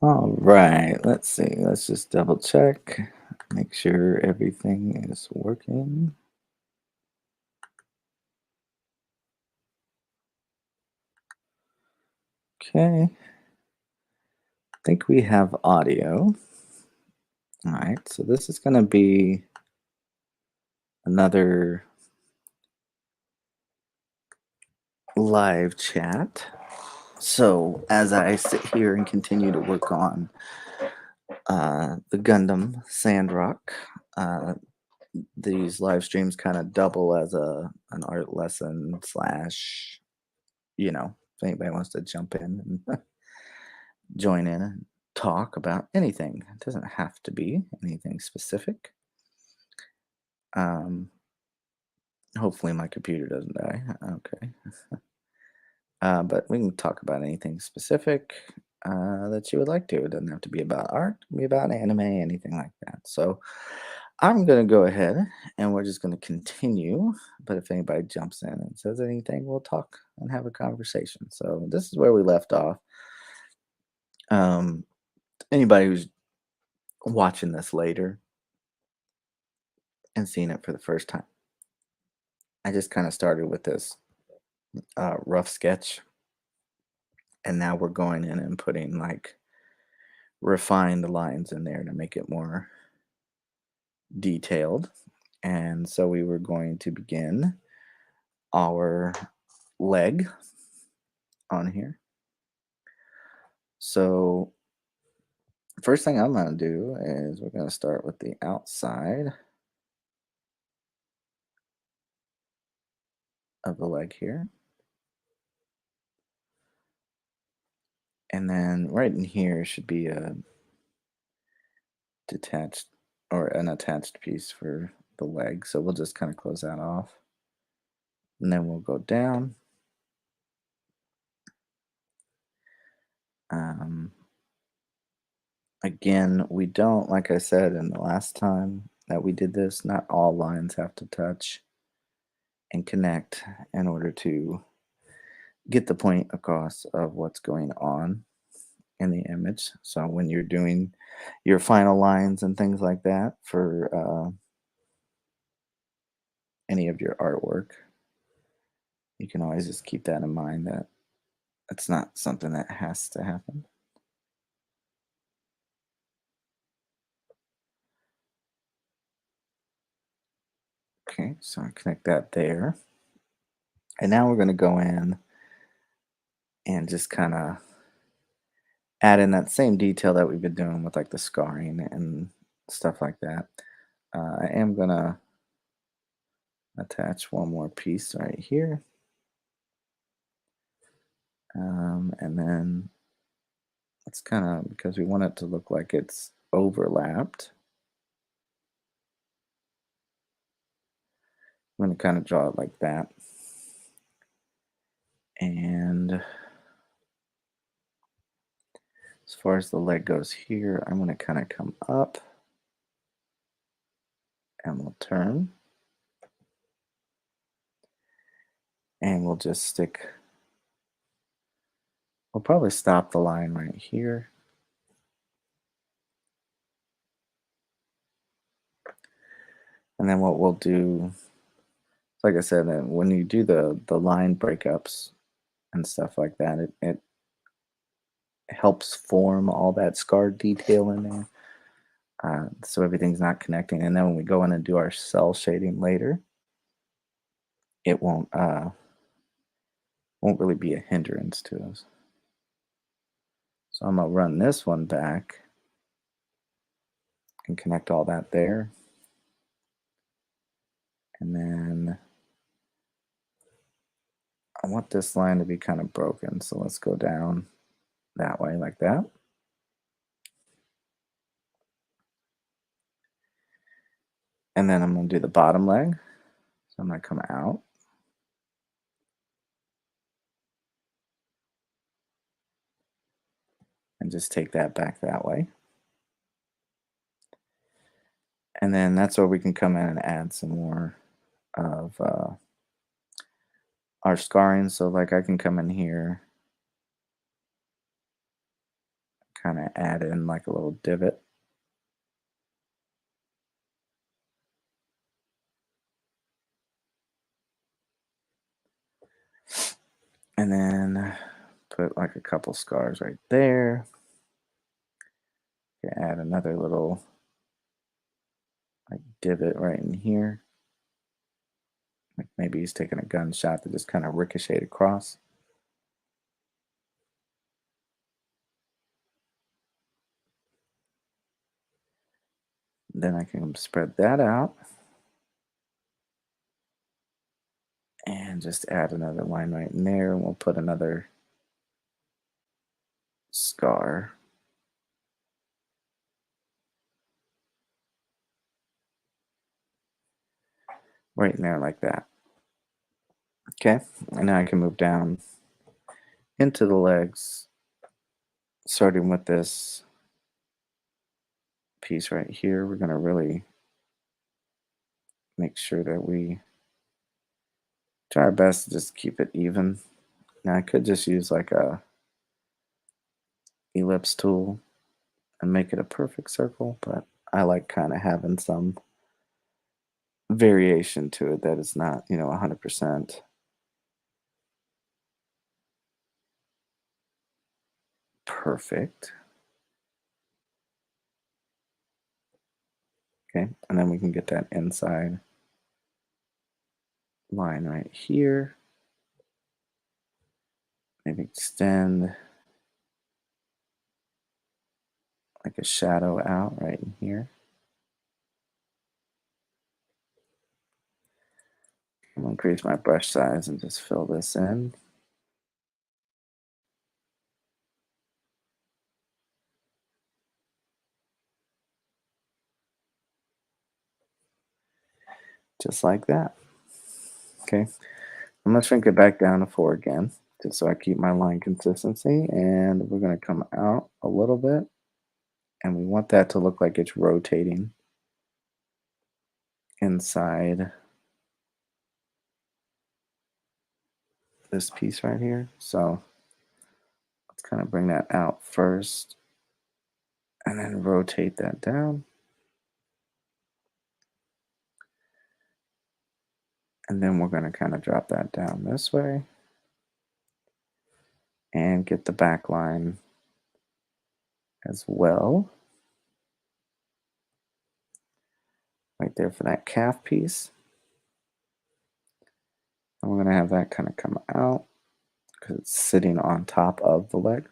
All right, let's see. Let's just double check, make sure everything is working. Okay, I think we have audio. All right, so this is going to be another live chat. So as I sit here and continue to work on the Gundam Sandrock, uh, these live streams kind of double as an art lesson slash, if anybody wants to jump in and join in and talk about anything. It doesn't have to be anything specific. Um, hopefully my computer doesn't die. Okay. But we can talk about anything specific that you would like to. It doesn't have to be about art, it can be about anime, anything like that. So I'm going to go ahead and we're just going to continue. But if anybody jumps in and says anything, we'll talk and have a conversation. So this is where we left off. Um, anybody who's watching this later and seeing it for the first time, I just kind of started with this rough sketch. And now we're going in and putting like refined lines in there to make it more detailed. And so we were going to begin our leg on here. So first thing I'm going to do is we're going to start with the outside of the leg here. And then right in here should be a detached or an attached piece for the leg. So we'll just kind of close that off. And then we'll go down. Um, Again, we don't, like I said in the last time that we did this, not all lines have to touch and connect in order to get the point across of what's going on in the image. So when you're doing your final lines and things like that for any of your artwork, you can always just keep that in mind that it's not something that has to happen. Okay, so I connect that there. And now we're going to go in and just kind of add in that same detail that we've been doing with like the scarring and stuff like that. I am going to attach one more piece right here. And then it's kind of, because we want it to look like it's overlapped, I'm going to kind of draw it like that. And as far as the leg goes here, I'm going to kind of come up and we'll turn. And we'll just stick, we'll probably stop the line right here. And then what we'll do, like I said, when you do the line breakups and stuff like that, it helps form all that scarred detail in there. So everything's not connecting. And then when we go in and do our cell shading later, it won't really be a hindrance to us. So I'm gonna run this one back and connect all that there. And then I want this line to be kind of broken. So let's go down that way like that. And then I'm gonna do the bottom leg. So I'm gonna come out. And just take that back that way. And then that's where we can come in and add some more of our scarring. So like I can come in here, kind of add in like a little divot. And then put like a couple scars right there. Add another little like divot right in here. Like maybe he's taking a gunshot that just kind of ricocheted across. Then I can spread that out and just add another line right in there, and we'll put another scar right in there like that. Okay, and now I can move down into the legs, starting with this piece right here. We're going to really make sure that we try our best to just keep it even. Now I could just use like a ellipse tool and make it a perfect circle, but I like kind of having some variation to it that is not, 100% perfect. Okay, and then we can get that inside line right here. Maybe extend like a shadow out right in here. I'm gonna increase my brush size and just fill this in. Just like that. Okay, I'm gonna shrink it back down to 4 again, just so I keep my line consistency. And we're gonna come out a little bit, and we want that to look like it's rotating inside this piece right here. So let's kind of bring that out first and then rotate that down. And then we're going to kind of drop that down this way and get the back line as well. Right there for that calf piece. And we're going to have that kind of come out because it's sitting on top of the leg.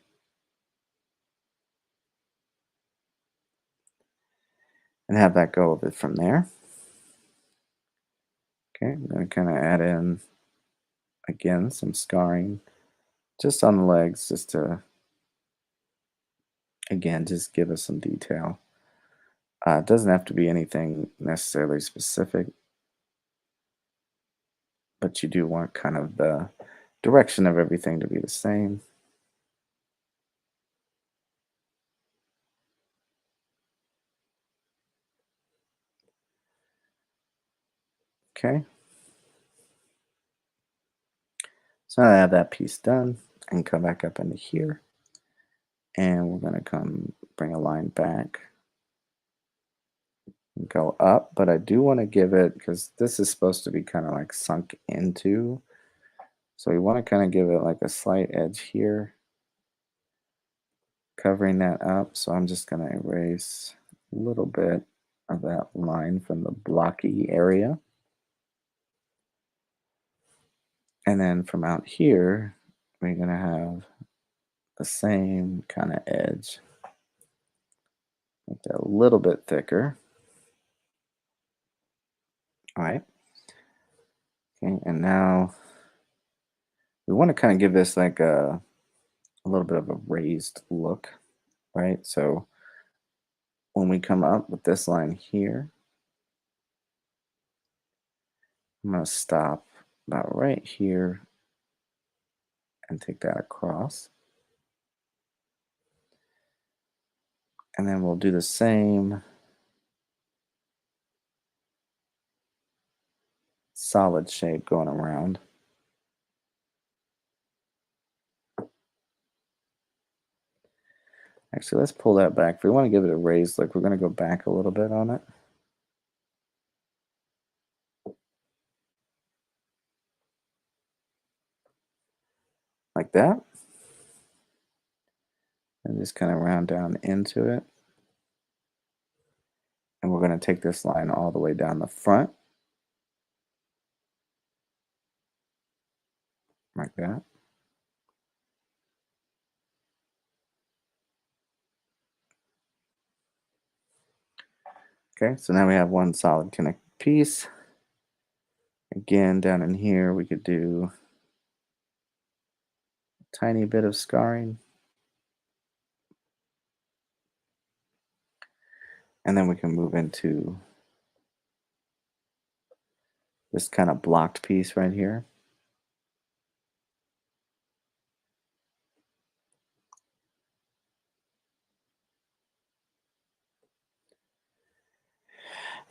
And have that go a bit from there. Okay, I'm going to kind of add in, again, some scarring just on the legs, just to, again, just give us some detail. It doesn't have to be anything necessarily specific, but you do want kind of the direction of everything to be the same. Okay, so now I have that piece done, and come back up into here, and we're going to come bring a line back and go up, but I do want to give it, because this is supposed to be kind of like sunk into, so we want to kind of give it like a slight edge here, covering that up. So I'm just going to erase a little bit of that line from the blocky area. And then from out here, we're going to have the same kind of edge. Make that a little bit thicker. All right. Okay, and now we want to kind of give this like a little bit of a raised look, right? So when we come up with this line here, I'm going to stop about right here and take that across. And then we'll do the same solid shape going around. Actually, let's pull that back. If we want to give it a raised look, we're going to go back a little bit on it, like that. And just kind of round down into it. And we're going to take this line all the way down the front, like that. Okay, so now we have one solid connected piece. Again, down in here, we could do a tiny bit of scarring. And then we can move into this kind of blocked piece right here.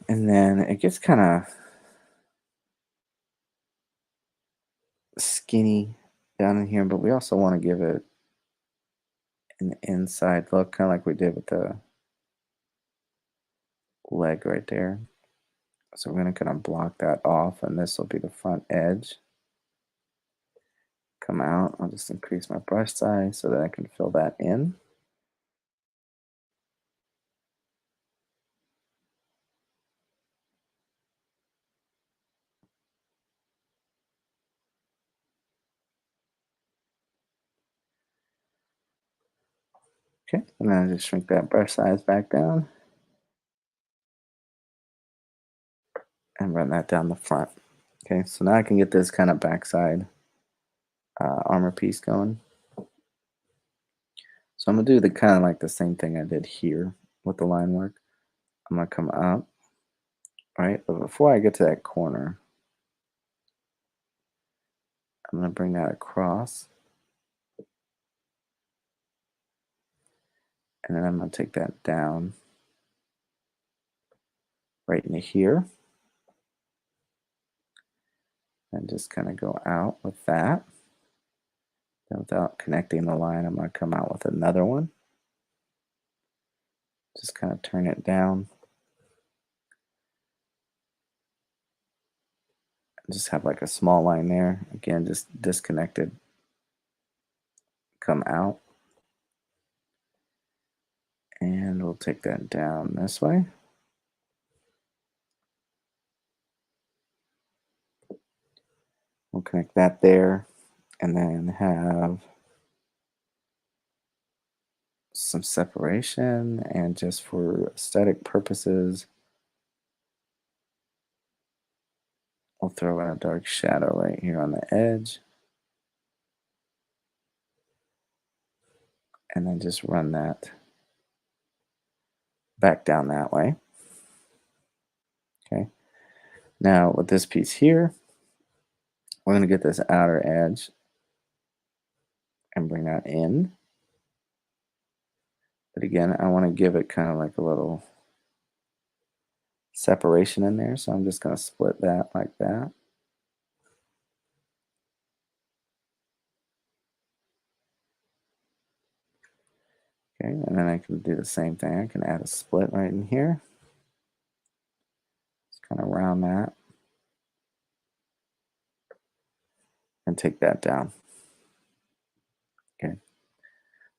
And then it gets kind of skinny down in here, but we also want to give it an inside look, kind of like we did with the leg right there. So we're going to kind of block that off, and this will be the front edge. Come out. I'll just increase my brush size so that I can fill that in. Okay, and then I just shrink that brush size back down and run that down the front. Okay, so now I can get this kind of backside armor piece going. So I'm gonna do the kind of like the same thing I did here with the line work. I'm gonna come up, right? But before I get to that corner, I'm gonna bring that across, and then I'm gonna take that down right into here, and just kind of go out with that. Then without connecting the line, I'm gonna come out with another one. Just kind of turn it down. Just have like a small line there. Again, just disconnected. Come out. And we'll take that down this way. We'll connect that there. And then have some separation. And just for aesthetic purposes, we'll throw in a dark shadow right here on the edge. And then just run that back down that way. Okay. Now with this piece here, we're going to get this outer edge and bring that in. But again, I want to give it kind of like a little separation in there. So I'm just going to split that like that. Okay, and then I can do the same thing. I can add a split right in here. Just kind of round that and take that down. Okay.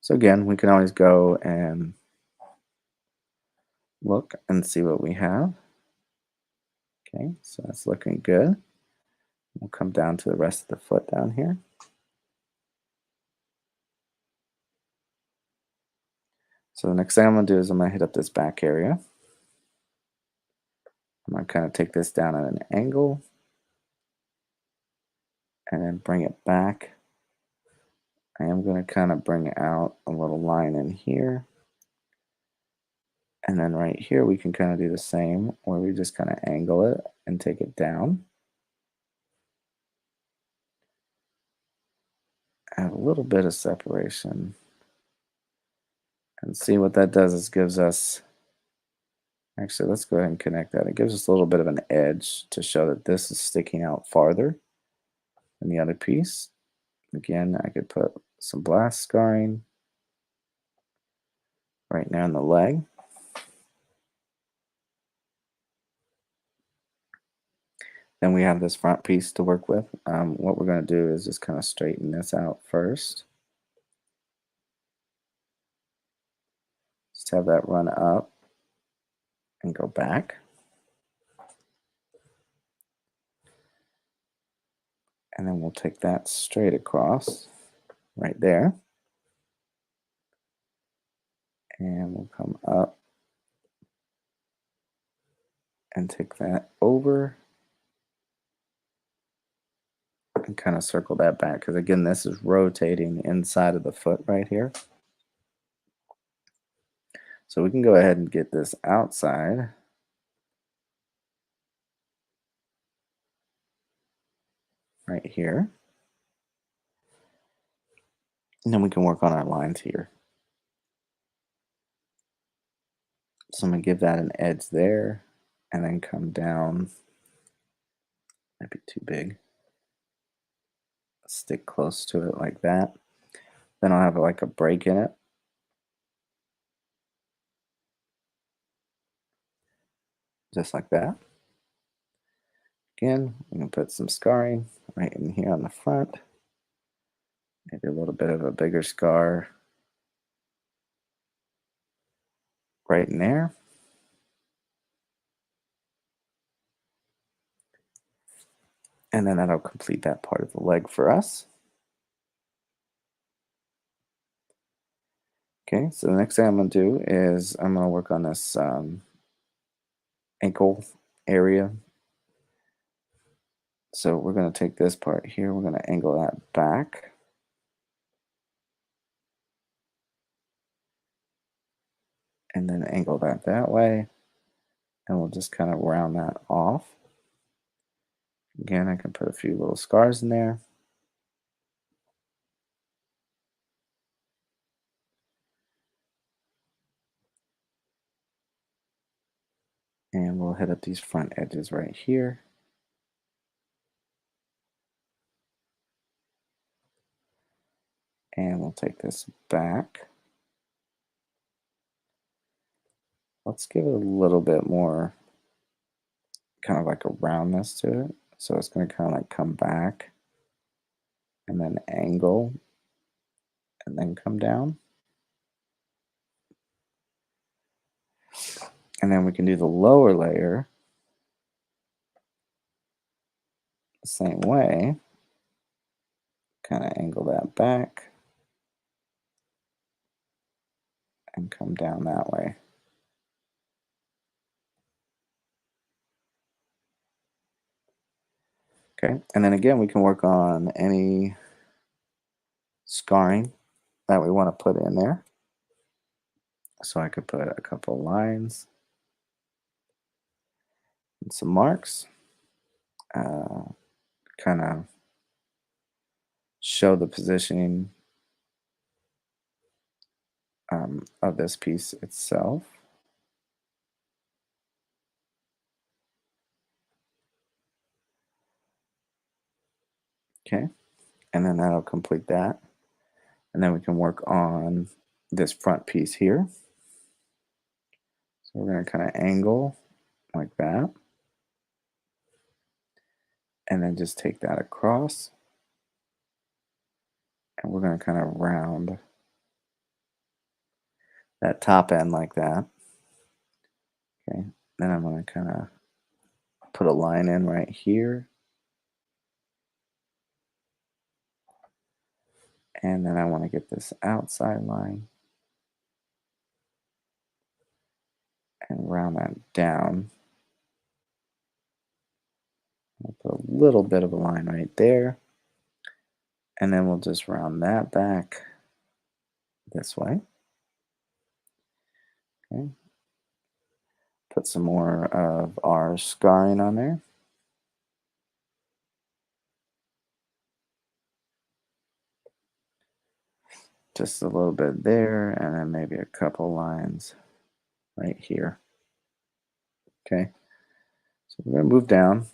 So again, we can always go and look and see what we have. Okay, so that's looking good. We'll come down to the rest of the foot down here. So the next thing I'm going to do is I'm going to hit up this back area. I'm going to kind of take this down at an angle and then bring it back. I am going to kind of bring out a little line in here. And then right here, we can kind of do the same, where we just kind of angle it and take it down. Add a little bit of separation. And see what that does is gives us, actually, let's go ahead and connect that. It gives us a little bit of an edge to show that this is sticking out farther than the other piece. Again, I could put some blast scarring. right now in the leg. Then we have this front piece to work with. What we're going to do is just kind of straighten this out first. Just have that run up and go back. And then we'll take that straight across right there. And we'll come up and take that over and kind of circle that back. Because again, this is rotating inside of the foot right here. So we can go ahead and get this outside. Right here. And then we can work on our lines here. So I'm going to give that an edge there and then come down. Might be too big. Stick close to it like that. Then I'll have like a break in it. Just like that. Again, I'm going to put some scarring right in here on the front. Maybe a little bit of a bigger scar right in there. And then that'll complete that part of the leg for us. Okay, so the next thing I'm going to do is I'm going to work on this ankle area. So we're going to take this part here, we're going to angle that back. And then angle that way. And we'll just kind of round that off. Again, I can put a few little scars in there. And we'll hit up these front edges right here. And we'll take this back. Let's give it a little bit more kind of like a roundness to it. So it's going to kind of like come back and then angle and then come down. And then we can do the lower layer the same way. Kind of angle that back and come down that way. Okay, and then again, we can work on any scarring that we want to put in there. So I could put a couple lines and some marks, kind of show the positioning of this piece itself. Okay, and then that'll complete that. And then we can work on this front piece here. So we're going to kind of angle like that. And then just take that across. And we're going to kind of round that top end like that. Okay, then I'm going to kind of put a line in right here. And then I want to get this outside line and round that down. I'll put a little bit of a line right there. And then we'll just round that back this way. Okay. Put some more of our scarring on there. Just a little bit there, and then maybe a couple lines right here. Okay, so we're going to move down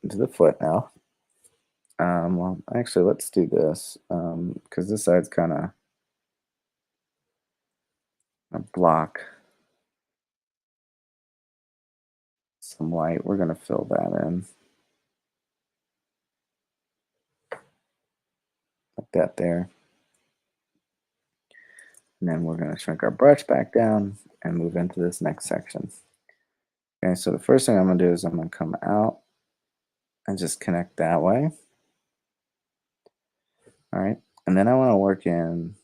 into the foot now. Well, actually, let's do this because this side's kind of A block some white. We're going to fill that in like that there. And then we're going to shrink our brush back down and move into this next section. Okay, so the first thing I'm going to do is I'm going to come out and just connect that way. All right, and then I want to work in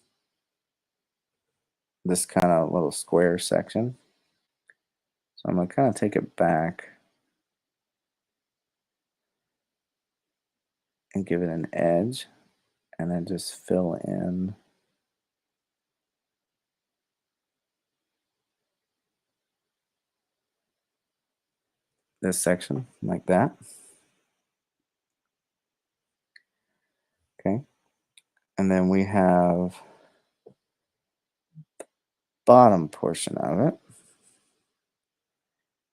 this kind of little square section. So I'm going to kind of take it back and give it an edge, and then just fill in this section like that. Okay, and then we have bottom portion of it,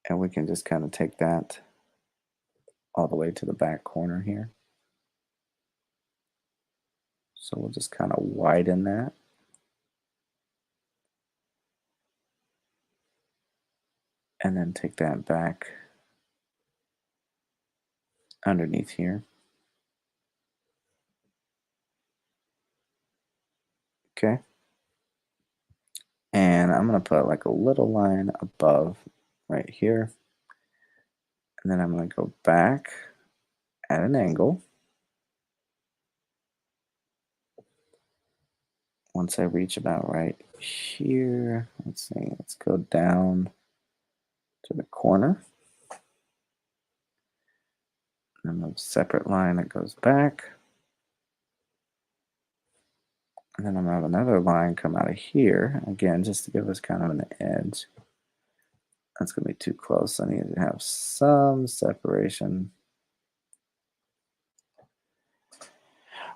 and we can just kind of take that all the way to the back corner here. So we'll just kind of widen that. And then take that back underneath here. Okay. And I'm going to put like a little line above right here. And then I'm going to go back at an angle. Once I reach about right here, let's see, let's go down to the corner. And then a separate line that goes back. And then I'm going to have another line come out of here, again, just to give us kind of an edge. That's going to be too close. I need to have some separation.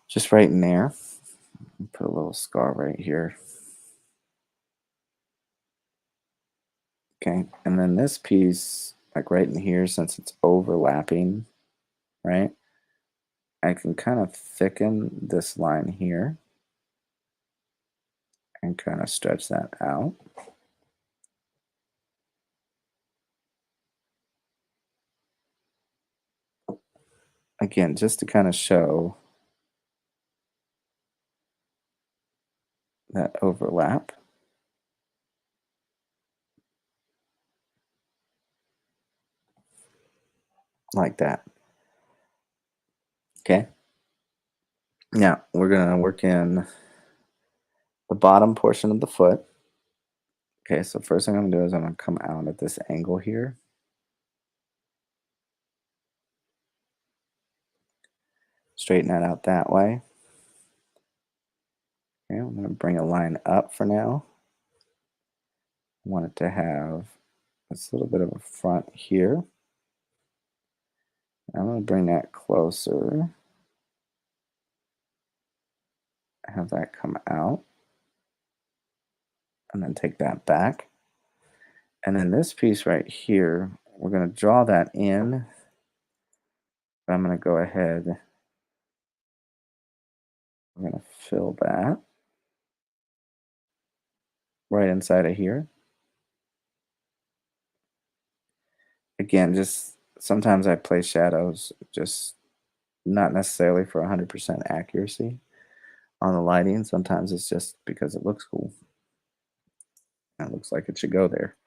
Just right in there. Put a little scar right here. Okay, and then this piece, like right in here, since it's overlapping, right, I can kind of thicken this line here and kind of stretch that out. Again, just to kind of show that overlap. Like that. Okay. Now, we're going to work in the bottom portion of the foot. Okay, so first thing I'm going to do is I'm going to come out at this angle here. Straighten that out that way. Okay, I'm going to bring a line up for now. I want it to have this little bit of a front here. I'm going to bring that closer. Have that come out. And then take that back. And then this piece right here, we're going to draw that in. I'm going to go ahead. We're going to fill that right inside of here. Again, just sometimes I play shadows, just not necessarily for 100% accuracy on the lighting. Sometimes it's just because it looks cool. It looks like it should go there.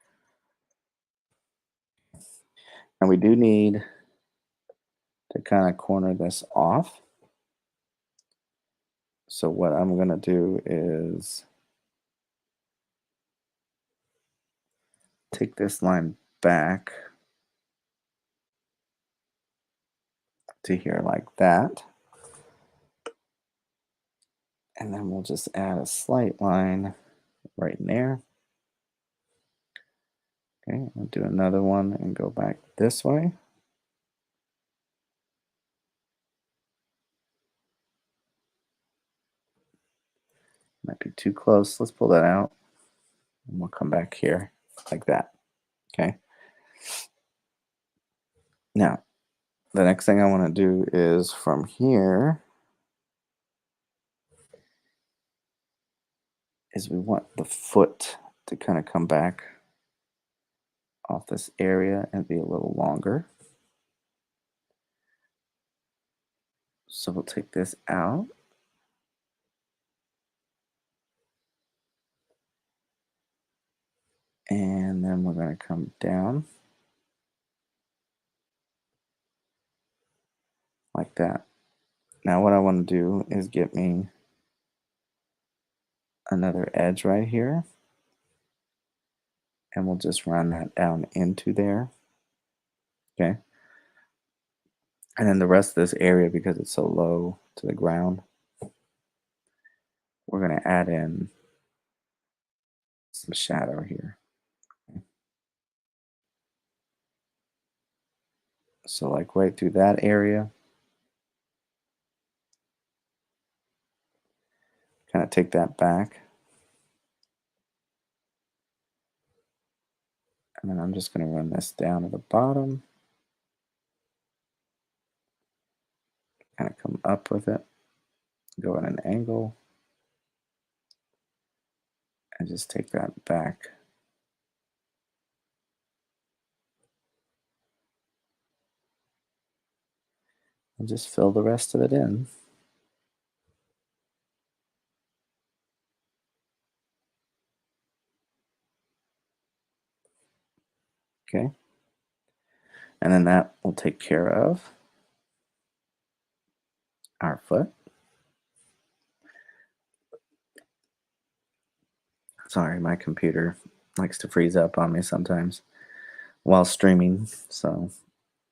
And we do need to kind of corner this off. So what I'm going to do is take this line back to here like that. And then we'll just add a slight line right in there. Okay, I'll do another one and go back this way. Might be too close. Let's pull that out. And we'll come back here like that. Okay. Now, the next thing I want to do is from here is we want the foot to kind of come back off this area and be a little longer. So we'll take this out. And then we're going to come down like that. Now what I want to do is get me another edge right here. And we'll just run that down into there. Okay. And then the rest of this area, because it's so low to the ground, we're going to add in some shadow here. So like right through that area, kind of take that back. And then I'm just going to run this down to the bottom. Kind of come up with it, go at an angle, and just take that back. And just fill the rest of it in. Okay. And then that will take care of our foot. Sorry, my computer likes to freeze up on me sometimes while streaming. So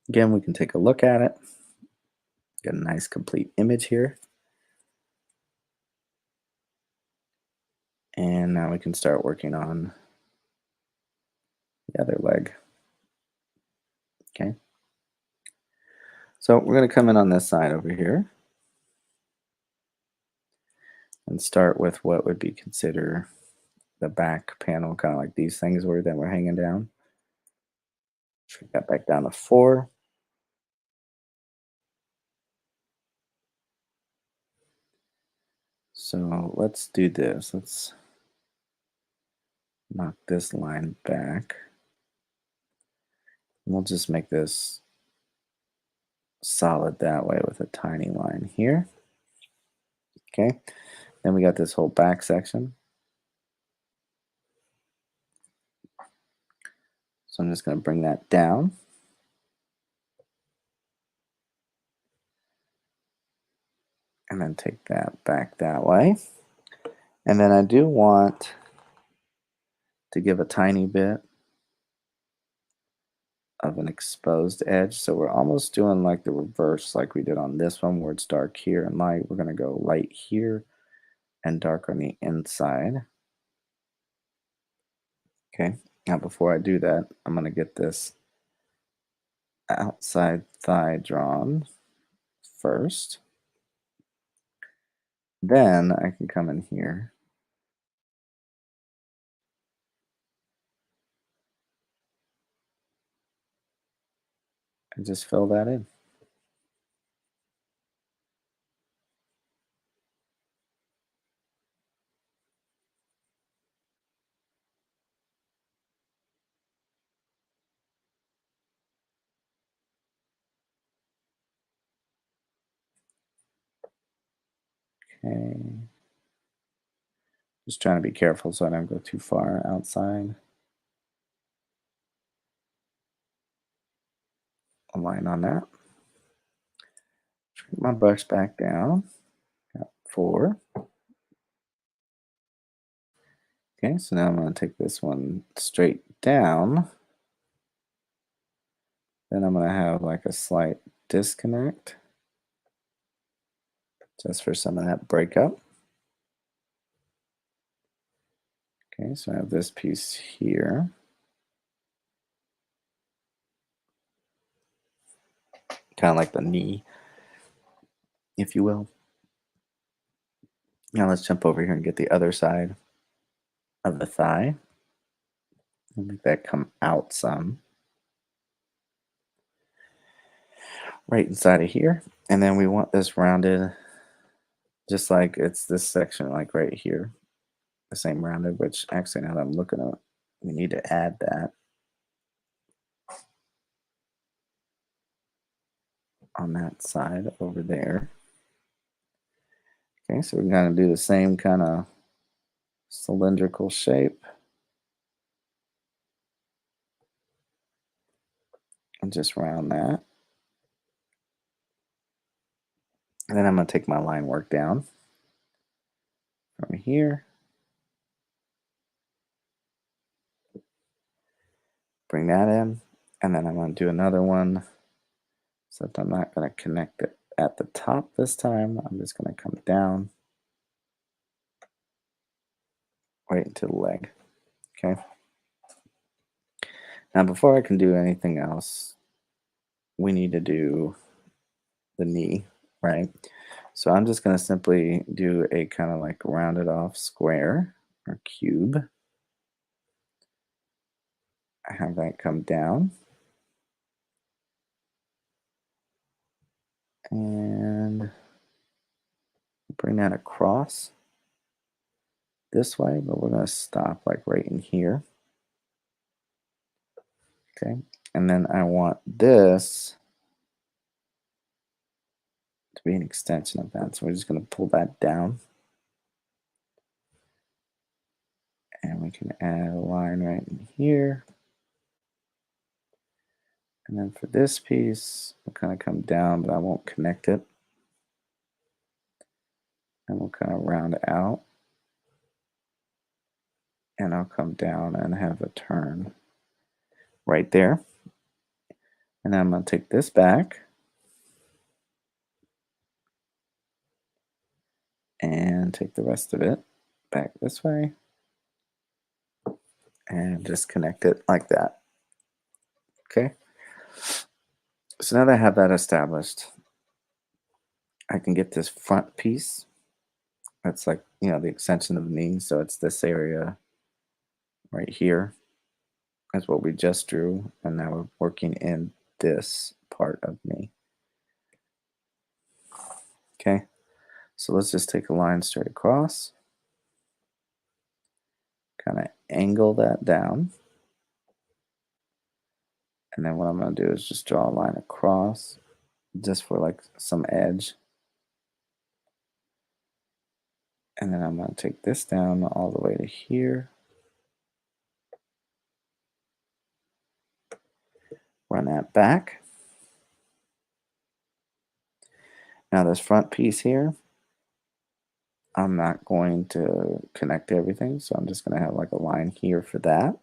again, we can take a look at it. Get a nice complete image here. And now we can start working on the other leg. Okay. So we're going to come in on this side over here and start with what would be considered the back panel, kind of like these things where then we're hanging down. Shrink that back down to 4. So let's do this. Let's knock this line back. We'll just make this solid that way with a tiny line here. Okay. Then we got this whole back section. So I'm just going to bring that down. And then take that back that way. And then I do want to give a tiny bit of an exposed edge. So we're almost doing like the reverse like we did on this one where it's dark here and light. We're going to go light here and dark on the inside. Okay. Now before I do that, I'm going to get this outside thigh drawn first. Then I can come in here and just fill that in. Okay. Just trying to be careful so I don't go too far outside. A line on that. Shrink my brush back down. Got 4. Okay, so now I'm going to take this one straight down. Then I'm going to have like a slight disconnect just for some of that breakup. Okay, so I have this piece here. Kind of like the knee, if you will. Now let's jump over here and get the other side of the thigh. And make that come out some. Right inside of here. And then we want this rounded just like it's this section like right here. the same rounded, which actually now that I'm looking at, we need to add that on that side over there. Okay, so we're going to do the same kind of cylindrical shape and just round that. And then I'm going to take my line work down from here, bring that in, and then I'm going to do another one, except I'm not going to connect it at the top this time. I'm just going to come down right into the leg. Okay. Now, before I can do anything else, we need to do the knee, right? So I'm just going to simply do a kind of like rounded off square or cube. I have that come down. And bring that across this way, but we're going to stop like right in here. Okay. And then I want this to be an extension of that. So we're just going to pull that down. And we can add a line right in here. And then for this piece, we'll kind of come down, but I won't connect it. And we'll kind of round it out. And I'll come down and have a turn right there. And then I'm going to take this back and take the rest of it back this way and just connect it like that. Okay. So now that I have that established, I can get this front piece. That's like, the extension of the knee. So it's this area right here. That's what we just drew. And now we're working in this part of knee. Okay. So let's just take a line straight across. Kind of angle that down. And then what I'm going to do is just draw a line across just for like some edge. And then I'm going to take this down all the way to here. Run that back. Now this front piece here, I'm not going to connect everything, so I'm just going to have like a line here for that.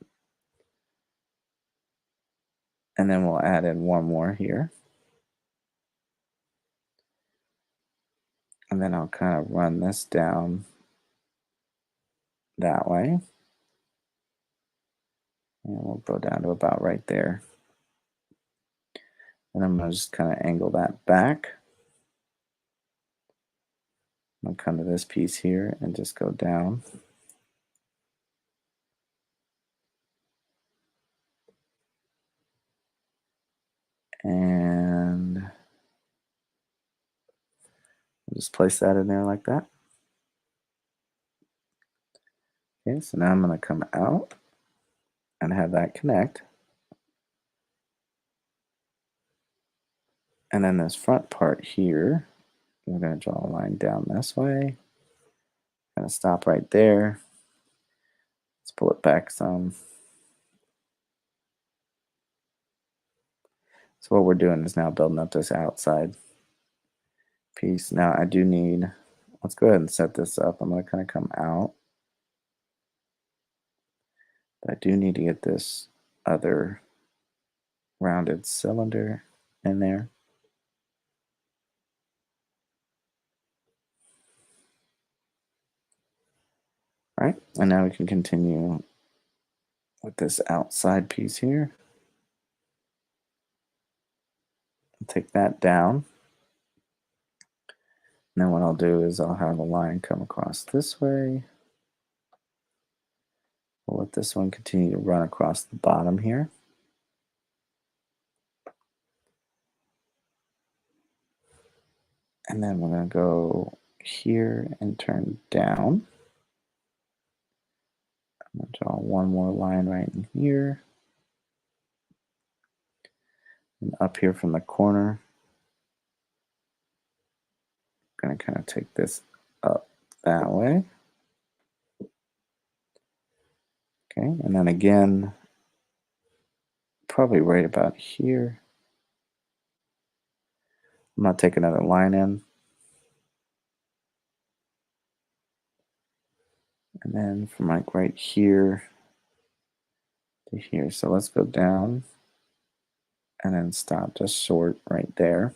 And then we'll add in one more here. And then I'll kind of run this down that way. And we'll go down to about right there. And I'm going to just kind of angle that back. I'm going to come to this piece here and just go down. And I'll just place that in there like that. Okay, so now I'm going to come out and have that connect. And then this front part here, we're going to draw a line down this way. Going to stop right there. Let's pull it back some. So what we're doing is now building up this outside piece. Now I do need, let's go ahead and set this up. I'm going to kind of come out. But I do need to get this other rounded cylinder in there. All right, and now we can continue with this outside piece here. Take that down. And then what I'll do is I'll have a line come across this way. We'll let this one continue to run across the bottom here. And then we're going to go here and turn down. I'll draw one more line right in here. And up here from the corner, I'm going to kind of take this up that way. Okay, and then again, probably right about here. I'm going to take another line in. And then from like right here to here. So let's go down and then stop just short right there.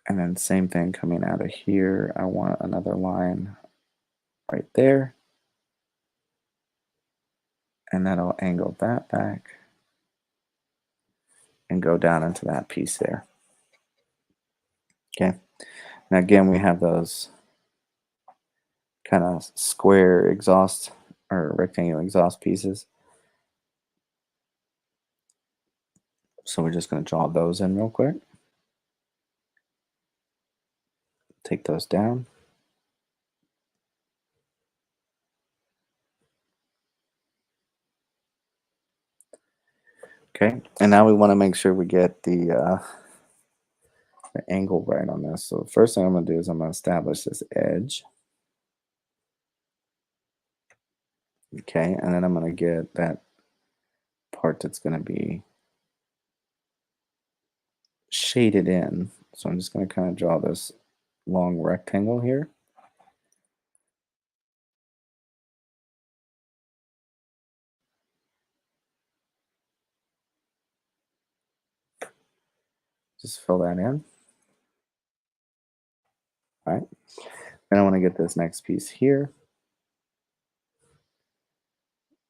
And then same thing coming out of here. I want another line right there. And that'll angle that back and go down into that piece there. Okay. And again, we have those kind of square exhaust or rectangular exhaust pieces. So we're just going to draw those in real quick. Take those down. Okay, and now we want to make sure we get the angle right on this. So the first thing I'm going to do is I'm going to establish this edge. Okay, and then I'm going to get that part that's going to be shaded in. So I'm just going to kind of draw this long rectangle here. Just fill that in. All right. Then I want to get this next piece here.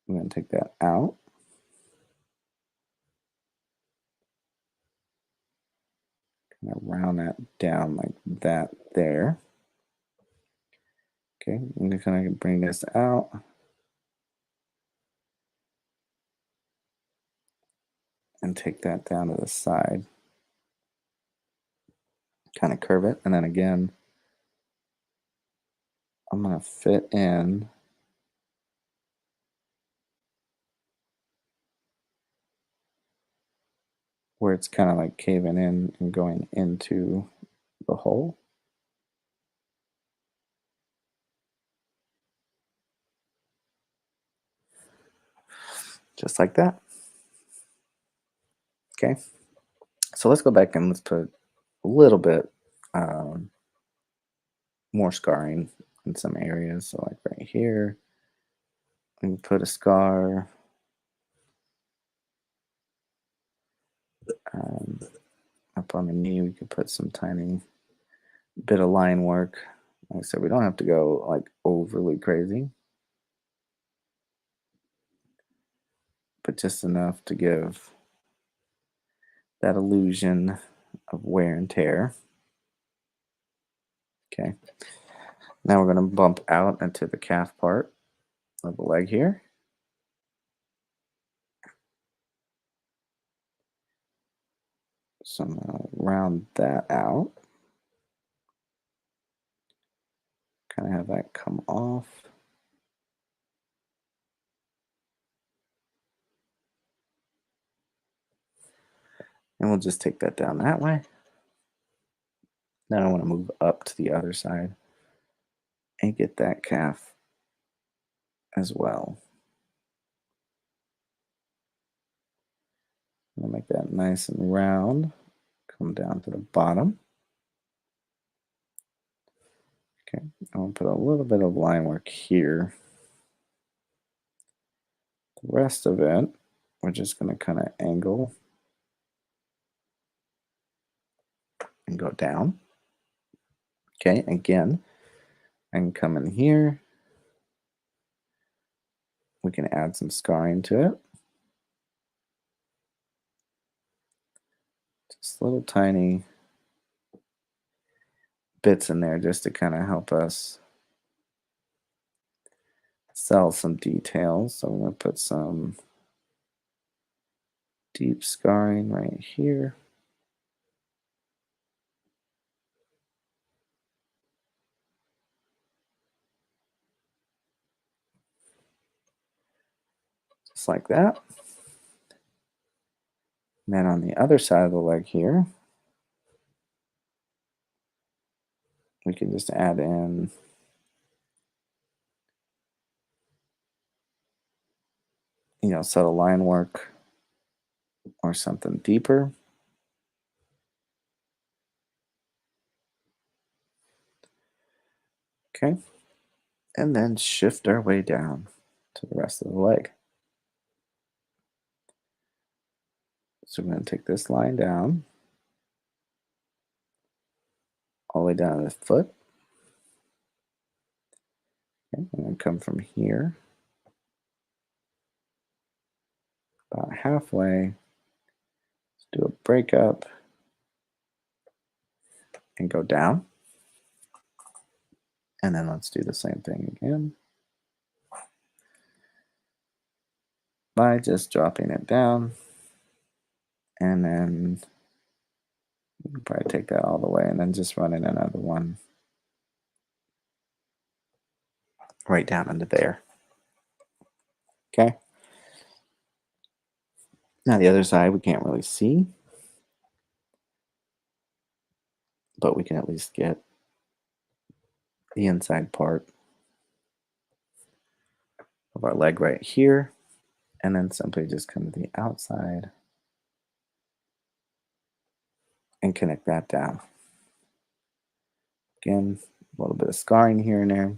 I'm going to take that out. Kind of round that down like that there. Okay, I'm going to kind of bring this out. And take that down to the side. Kind of curve it. And then again, I'm going to fit in where it's kind of like caving in and going into the hole. Just like that. Okay. So let's go back and let's put a little bit more scarring in some areas. So like right here, we can put a scar. Up on the knee, we could put some tiny bit of line work. Like I said, we don't have to go like overly crazy, but just enough to give that illusion of wear and tear. Okay. Now we're going to bump out into the calf part of the leg here. So I'm going to round that out. Kind of have that come off. And we'll just take that down that way. Then I want to move up to the other side and get that calf as well. I'm going to make that nice and round. Come down to the bottom. Okay, I'm going to put a little bit of line work here. The rest of it, we're just going to kind of angle and go down. Okay, again, I can come in here. We can add some scarring to it. Just little tiny bits in there just to kind of help us sell some details. So I'm going to put some deep scarring right here. just like that. And then on the other side of the leg here, we can just add in, subtle line work or something deeper. Okay. And then shift our way down to the rest of the leg. So we're going to take this line down, all the way down to the foot. Okay, and then come from here, about halfway, do a break up, and go down. And then let's do the same thing again by just dropping it down. And then you can probably take that all the way and then just running another one right down into there. Okay. Now the other side we can't really see, but we can at least get the inside part of our leg right here, and then simply just come to the outside and connect that down. Again, a little bit of scarring here and there,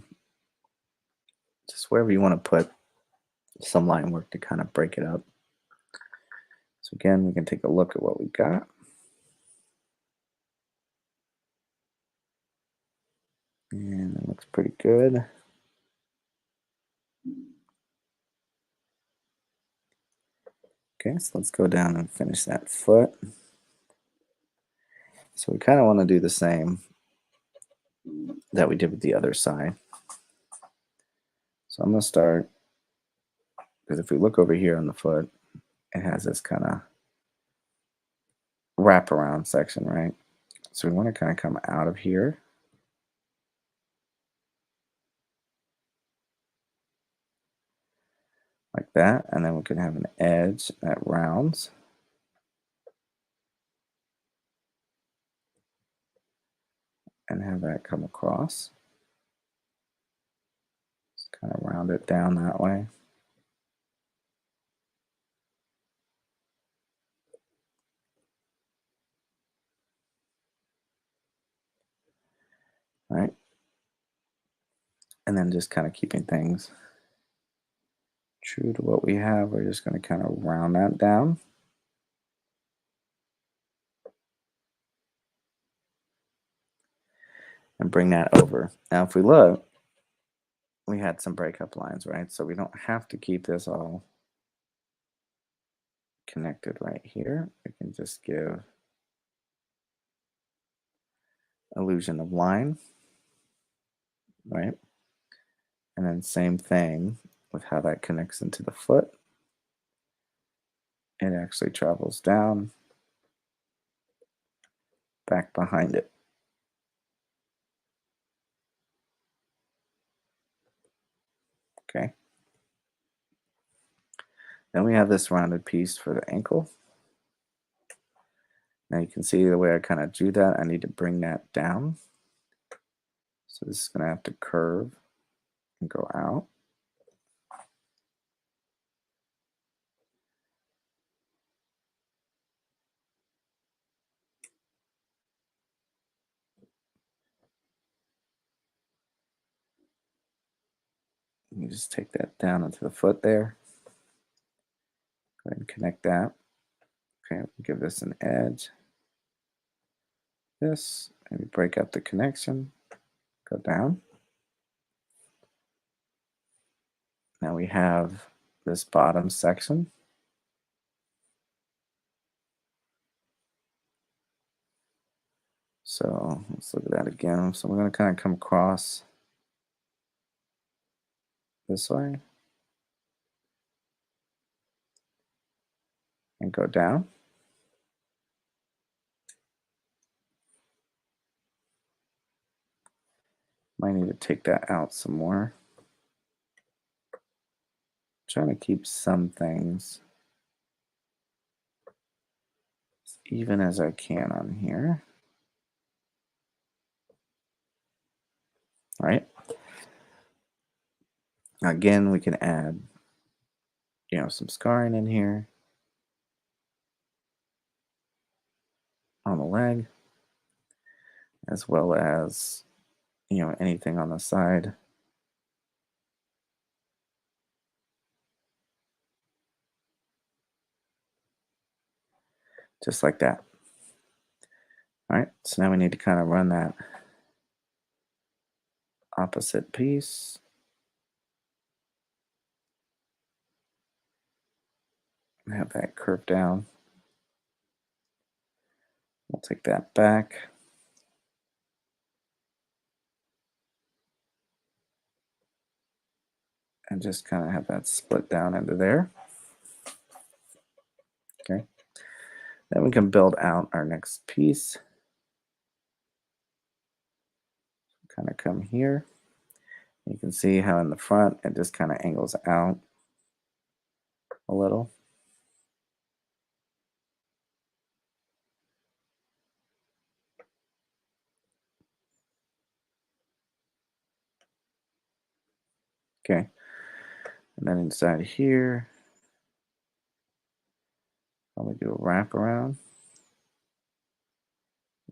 just wherever you want to put some line work to kind of break it up. So again, we can take a look at what we got. And it looks pretty good. Okay, so let's go down and finish that foot. So we kind of want to do the same that we did with the other side. So I'm going to start, because if we look over here on the foot, it has this kind of wraparound section, right? So we want to kind of come out of here like that, and then we can have an edge that rounds. And have that come across. Just kind of round it down that way. All right. And then just kind of keeping things true to what we have, we're just going to kind of round that down. And bring that over. Now, if we look, we had some breakup lines, right? So we don't have to keep this all connected right here. We can just give illusion of line, right? And then same thing with how that connects into the foot. It actually travels down, back behind it. Okay. Then we have this rounded piece for the ankle. Now you can see the way I kind of drew that, I need to bring that down. So this is going to have to curve and go out. You just take that down into the foot there. Go ahead and connect that. Okay, we'll give this an edge. This, maybe break up the connection. Go down. Now we have this bottom section. So let's look at that again. So we're going to kind of come across this way and go down. Might need to take that out some more. trying to keep some things as even as I can on here. All right. Again, we can add, some scarring in here on the leg, as well as, anything on the side. Just like that. All right, so now we need to kind of run that opposite piece. Have that curve down. We'll take that back. And just kind of have that split down into there. Okay. Then we can build out our next piece. Kind of come here. You can see how in the front it just kind of angles out a little. Okay. And then inside here, probably do a wraparound.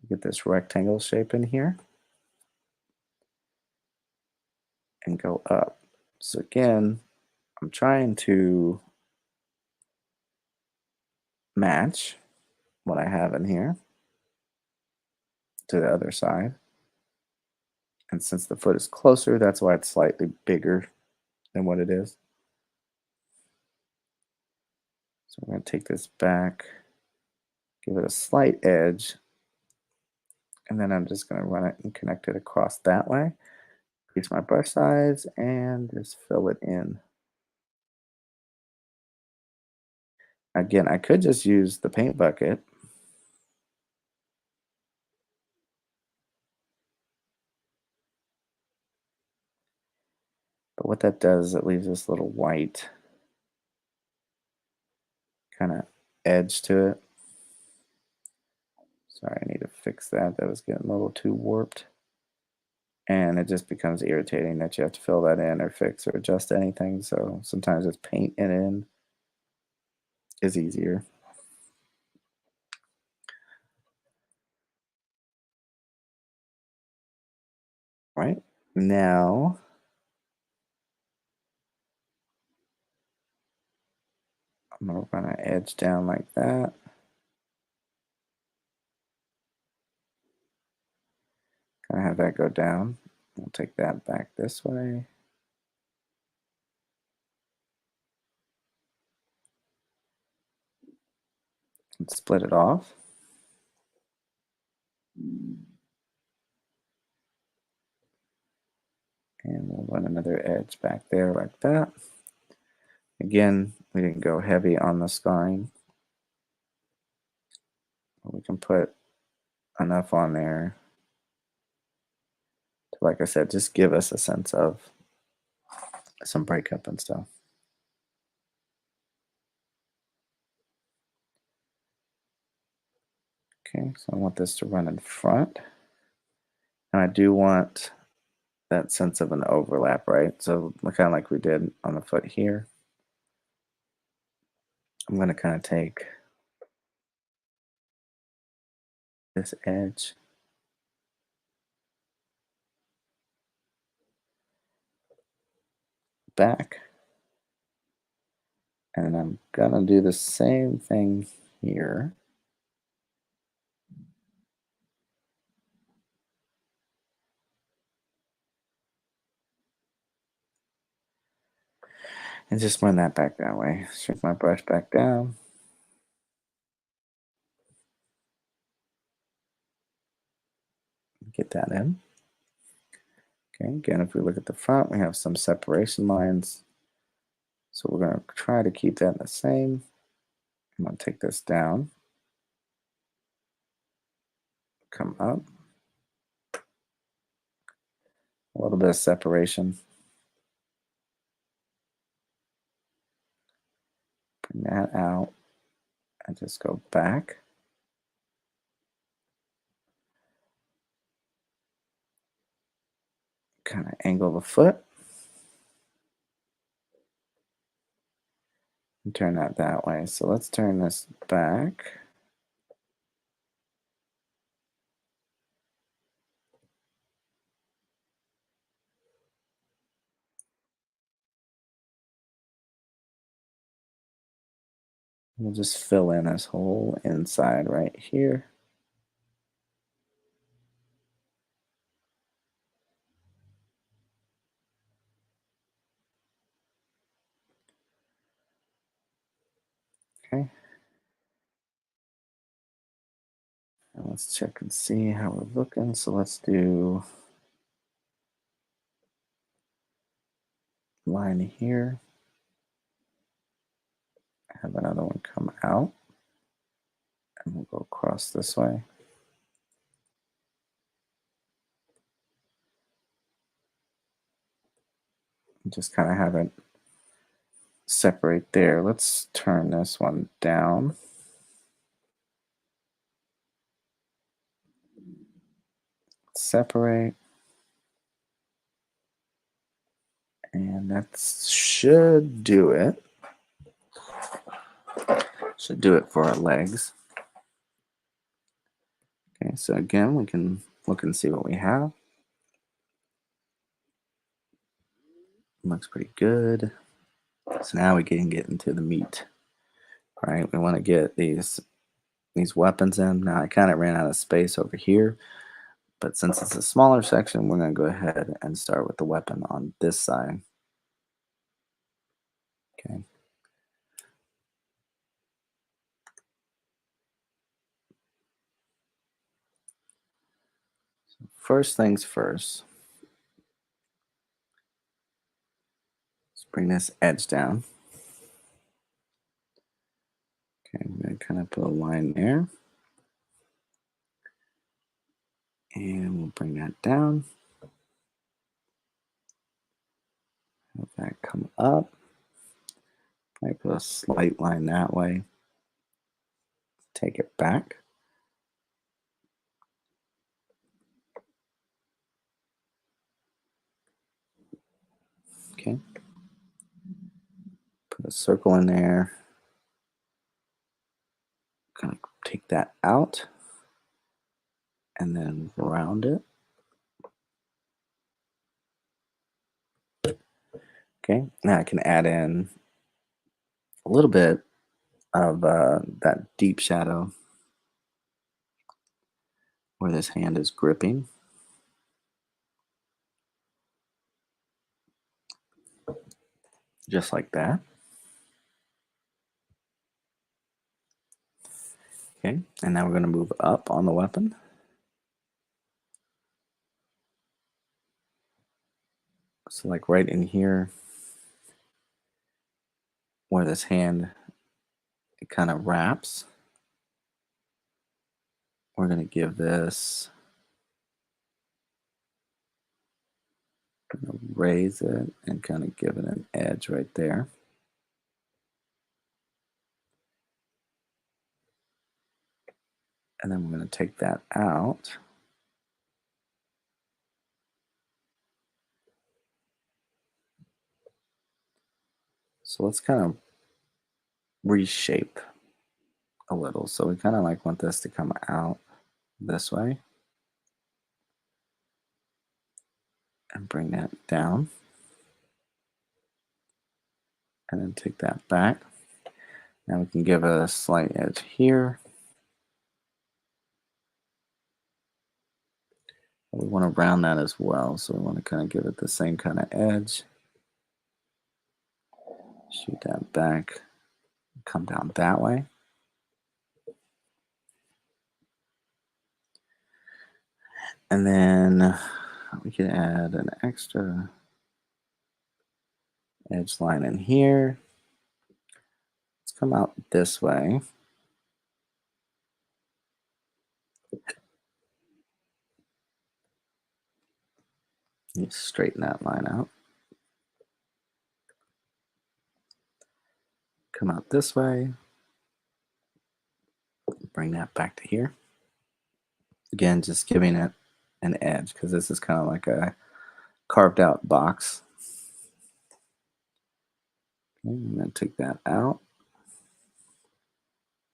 Get this rectangle shape in here. And go up. So again, I'm trying to match what I have in here to the other side. And since the foot is closer, that's why it's slightly bigger than what it is. So we're going to take this back, give it a slight edge, and then I'm just going to run it and connect it across that way. Increase my brush size and just fill it in. Again, I could just use the paint bucket. But what that does is it leaves this little white kind of edge to it. Sorry, I need to fix that. That was getting a little too warped. And it just becomes irritating that you have to fill that in or fix or adjust anything. So sometimes just paint it in is easier. Right? Now, I'm going to run an edge down like that. Kind of have that go down. We'll take that back this way. And split it off. And we'll run another edge back there like that. Again, we didn't go heavy on the scarring. We can put enough on there to, like I said, just give us a sense of some breakup and stuff. Okay, so I want this to run in front. And I do want that sense of an overlap, right? So kind of like we did on the foot here. I'm going to kind of take this edge back. And I'm going to do the same thing here. And just run that back that way. Shrink my brush back down. Get that in. Okay, again, if we look at the front, we have some separation lines. So we're going to try to keep that the same. I'm going to take this down. Come up. A little bit of separation. Bring that out and just go back. Kind of angle the foot and turn that way. So let's turn this back. We'll just fill in this whole inside right here. Okay. And let's check and see how we're looking. So let's do line here. Have another one come out. And we'll go across this way. Just kind of have it separate there. Let's turn this one down. Separate. And that should do it. Should do it for our legs. Okay, so again, we can look and see what we have. Looks pretty good. So now we can get into the meat. All right, we want to get these weapons in. Now I kind of ran out of space over here, but since it's a smaller section, we're going to go ahead and start with the weapon on this side. Okay. So first things first. Let's bring this edge down. Okay, I'm going to kind of put a line there. And we'll bring that down. Have that come up. I put a slight line that way. Take it back. Okay. Put a circle in there. Kind of take that out and then round it. Okay. Now I can add in a little bit of that deep shadow where this hand is gripping. Just like that. Okay. And now we're going to move up on the weapon. So like right in here where this hand it kind of wraps, we're going to give this, raise it and kind of give it an edge right there. And then we're going to take that out. So let's kind of reshape a little. So we kind of like want this to come out this way and bring that down. And then take that back. Now we can give a slight edge here. We want to round that as well. So we want to kind of give it the same kind of edge. Shoot that back. Come down that way. And then we can add an extra edge line in here. Let's come out this way. You straighten that line out. come out this way, bring that back to here. Again, just giving it an edge because this is kind of like a carved out box. Okay, and then take that out.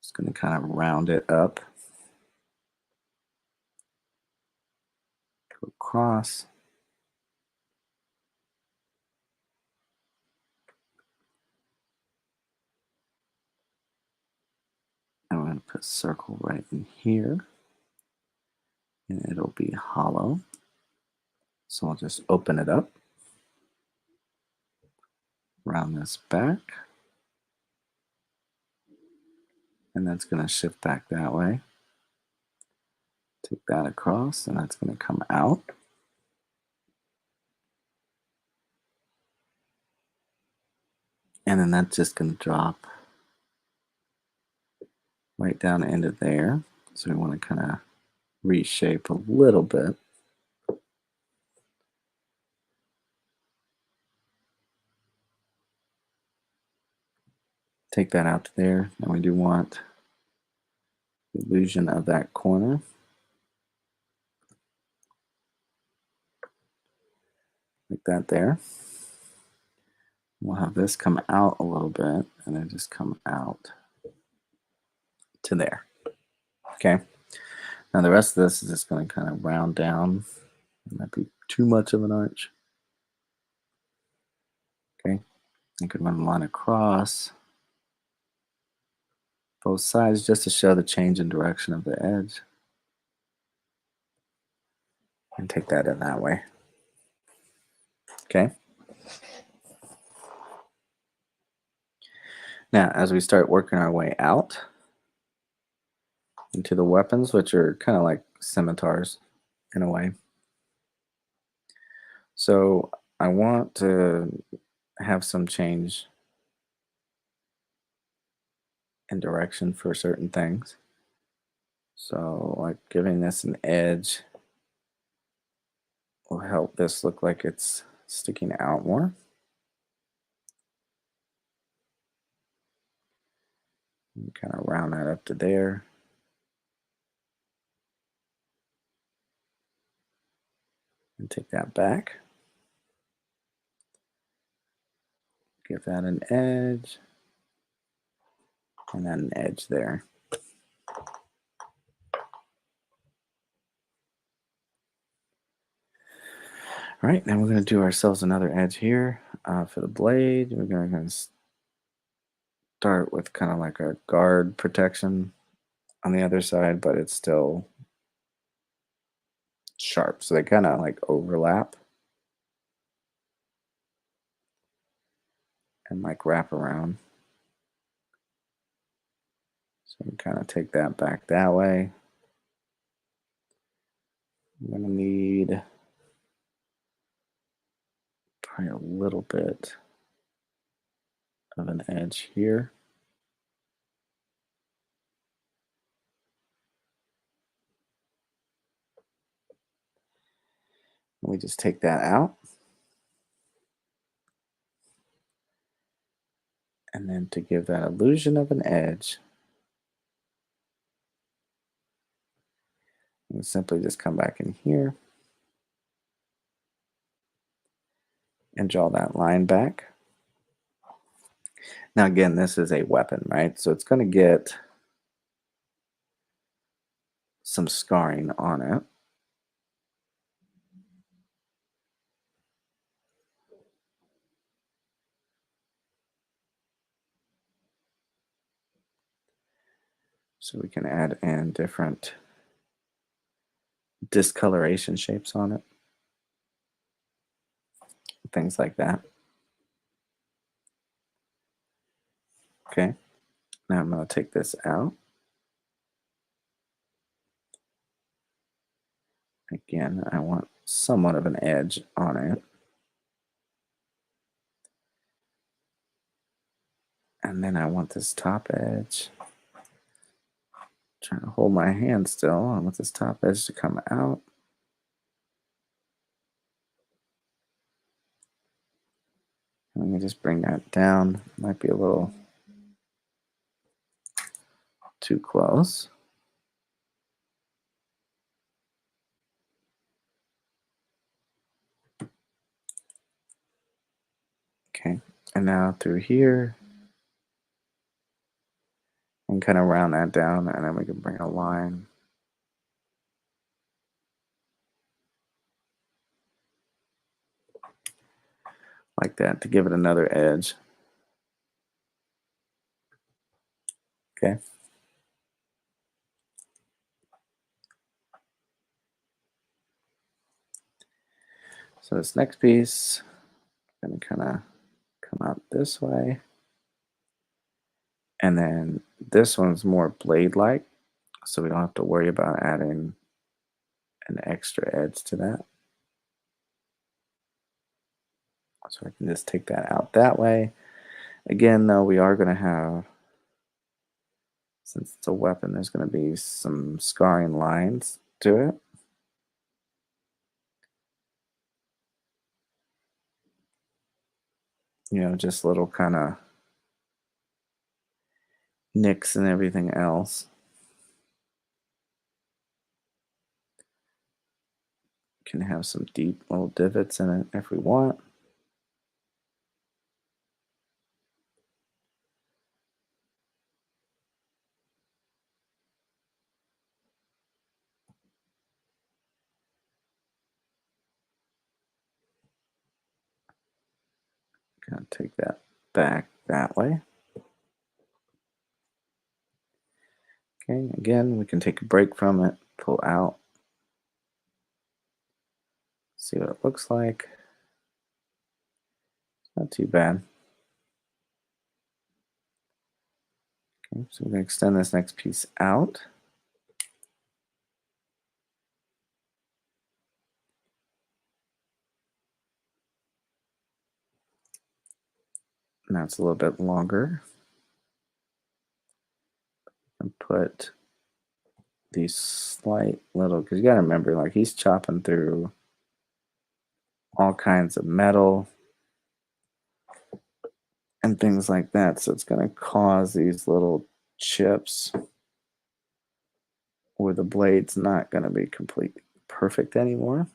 Just going to kind of round it up. Go across. I'm going to put a circle right in here. And it'll be hollow. So I'll just open it up. Round this back. And that's going to shift back that way. Take that across, and that's going to come out. And then that's just going to drop right down into there. So we want to kind of reshape a little bit. Take that out to there. Now we do want the illusion of that corner. Like that there. We'll have this come out a little bit and then just come out to there. Okay. Now the rest of this is just going to kind of round down. It might be too much of an arch. Okay. You could run a line across both sides just to show the change in direction of the edge. And take that in that way. Okay. Now, as we start working our way out into the weapons, which are kind of like scimitars in a way. So I want to have some change in direction for certain things. So like giving this an edge will help this look like it's sticking out more. And kind of round that up to there. And take that back. Give that an edge. And then an edge there. All right, now we're going to do ourselves another edge here for the blade. We're going to start with kind of like a guard protection on the other side, but it's still sharp. So they kind of like overlap and like wrap around. So we kind of take that back that way. I'm going to need probably a little bit of an edge here. We just take that out. And then to give that illusion of an edge, we simply just come back in here and draw that line back. Now again, this is a weapon, right? So it's going to get some scarring on it. So we can add in different discoloration shapes on it. Things like that. Okay. Now I'm going to take this out. Again, I want somewhat of an edge on it. And then I want this top edge. Trying to hold my hand still. I want this top edge to come out. Let me just bring that down. Might be a little too close. Okay, and now through here, and kind of round that down, and then we can bring a line like that to give it another edge. Okay. So this next piece, I'm going to kind of come out this way. And then this one's more blade-like, so we don't have to worry about adding an extra edge to that. So I can just take that out that way. Again, though, we are going to have, since it's a weapon, there's going to be some scarring lines to it. You know, just little kind of nicks and everything else. Can have some deep little divots in it if we want. Gonna take that back that way. Okay, again, we can take a break from it, pull out, see what it looks like. Not too bad. Okay, so we're going to extend this next piece out. Now it's a little bit longer. And put these slight little, because you got to remember, like he's chopping through all kinds of metal and things like that. So it's going to cause these little chips where the blade's not going to be completely perfect anymore.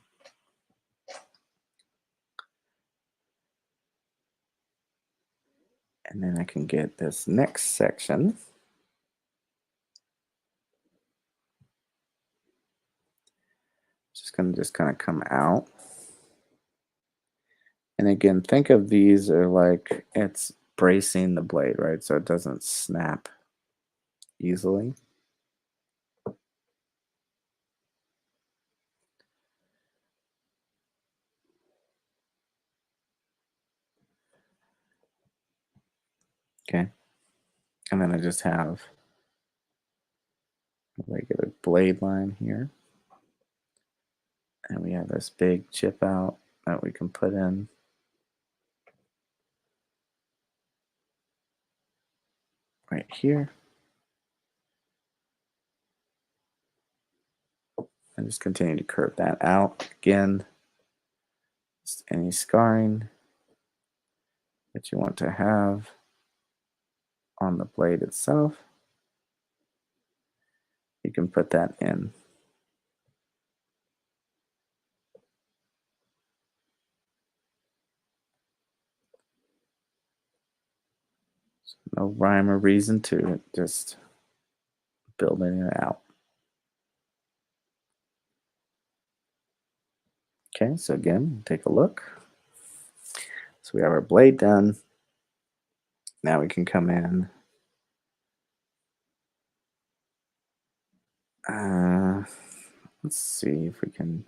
And then I can get this next section. Just kind of come out. And again, think of these are like it's bracing the blade, right? So it doesn't snap easily. Okay. And then I just have a regular blade line here. And we have this big chip out that we can put in. Right here. And just continue to curve that out. Again, just any scarring that you want to have on the blade itself, you can put that in. So no rhyme or reason to it, just building it out. Okay, so again, take a look. So we have our blade done. Now we can come in. Let's see if we can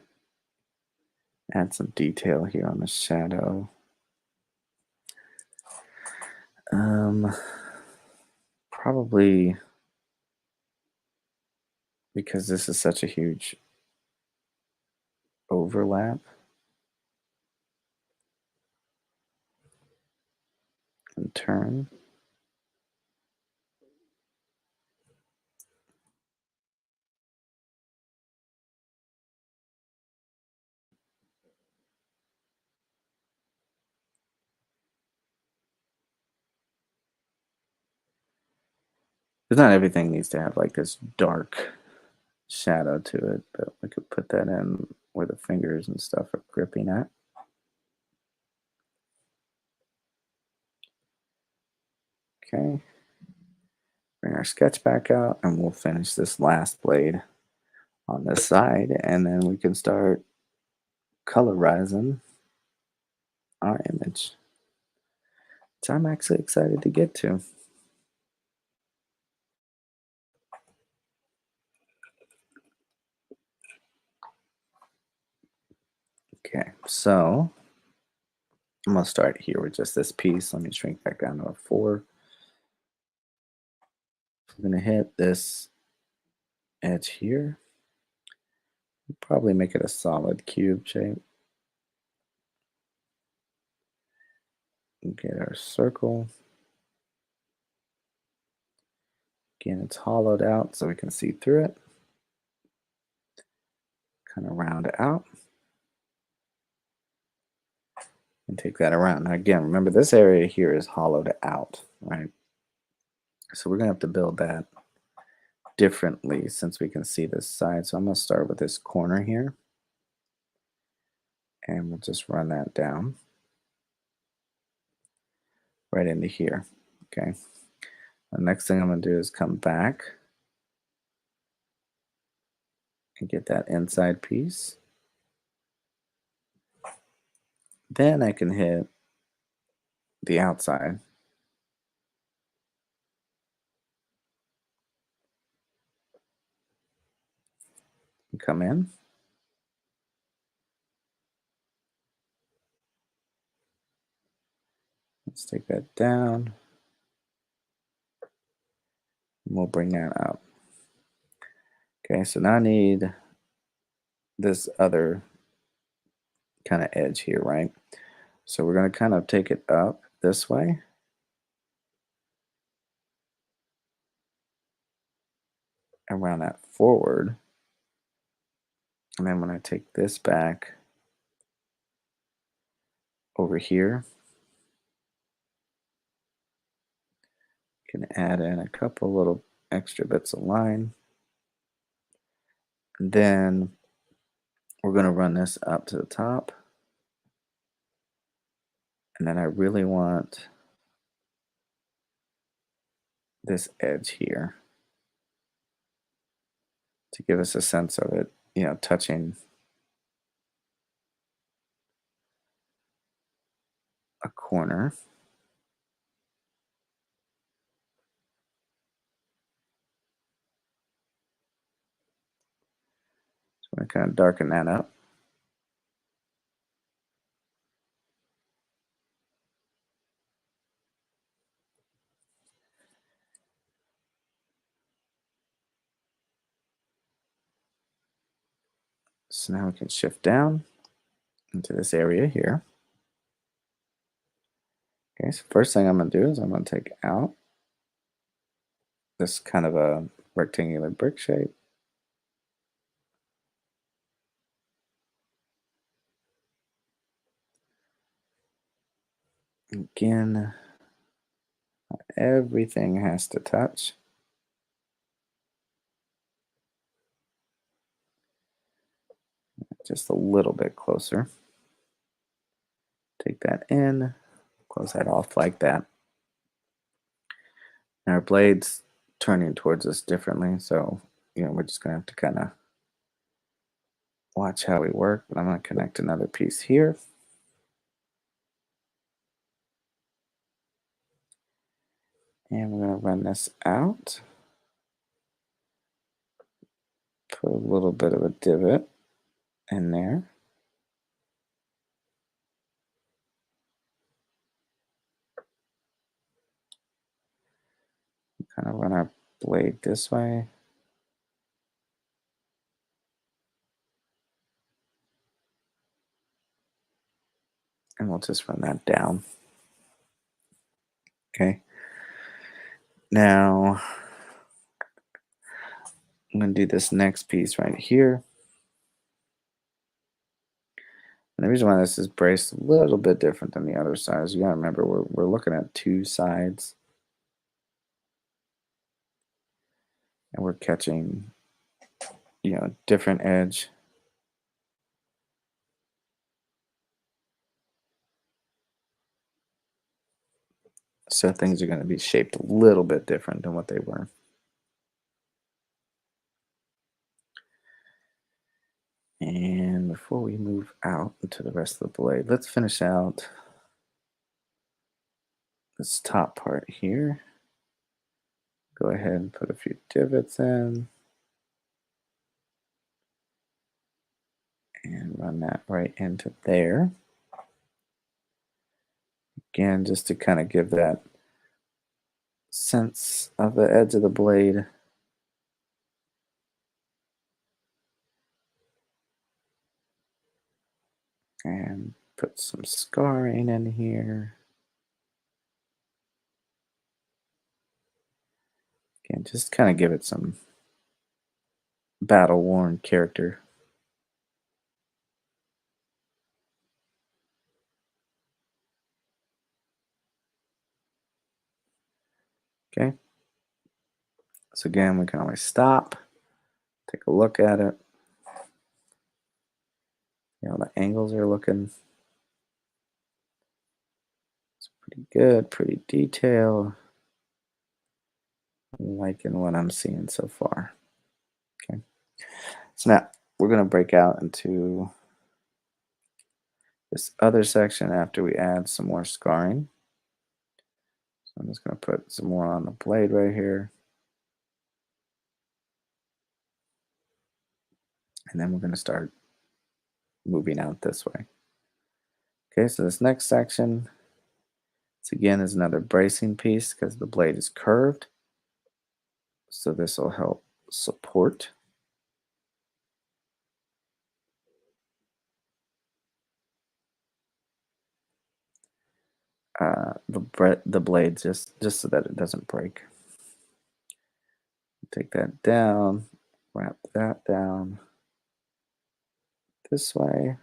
add some detail here on the shadow. Probably because this is such a huge overlap and turn. Because not everything needs to have like this dark shadow to it, but we could put that in where the fingers and stuff are gripping at. Okay, bring our sketch back out and we'll finish this last blade on this side and then we can start colorizing our image, which I'm actually excited to get to. Okay, so I'm gonna start here with just this piece. Let me shrink back down to a 4. I'm gonna hit this edge here. Probably make it a solid cube shape. Get our circle. Again, it's hollowed out so we can see through it. Kind of round it out. And take that around. Now again, remember this area here is hollowed out, right? So we're gonna have to build that differently since we can see this side. So I'm gonna start with this corner here. And we'll just run that down right into here. Okay. The next thing I'm gonna do is come back and get that inside piece. Then I can hit the outside. Come in. Let's take that down. And we'll bring that up. Okay, so now I need this other kind of edge here, right? So we're going to kind of take it up this way. And round that forward. And then when I take this back over here, can add in a couple little extra bits of line. And then we're going to run this up to the top. And then I really want this edge here to give us a sense of it, touching a corner. So I'm going to kind of darken that up. So now we can shift down into this area here. Okay, so first thing I'm going to do is I'm going to take out this kind of a rectangular brick shape. Again, everything has to touch. Just a little bit closer. Take that in, close that off like that. And our blade's turning towards us differently, so we're just gonna have to kind of watch how we work. But I'm gonna connect another piece here. And we're gonna run this out. Put a little bit of a divot in there. Kind of run our blade this way. And we'll just run that down. Okay. Now, I'm going to do this next piece right here. And the reason why this is braced a little bit different than the other sides, you got to remember we're looking at two sides. and we're catching, different edge. So things are going to be shaped a little bit different than what they were. And before we move out into the rest of the blade, let's finish out this top part here. Go ahead and put a few divots in and run that right into there. Again, just to kind of give that sense of the edge of the blade. And put some scarring in here. Again, just kind of give it some battle-worn character. Okay. So again, we can always stop, take a look at it. The angles are looking pretty good, pretty detailed. I'm liking what I'm seeing so far. Okay. So now we're going to break out into this other section after we add some more scarring. So I'm just going to put some more on the blade right here. And then we're going to start moving out this way. Okay, so this next section, again, is another bracing piece because the blade is curved. So this will help support. The blade just so that it doesn't break. Take that down, wrap that down this way.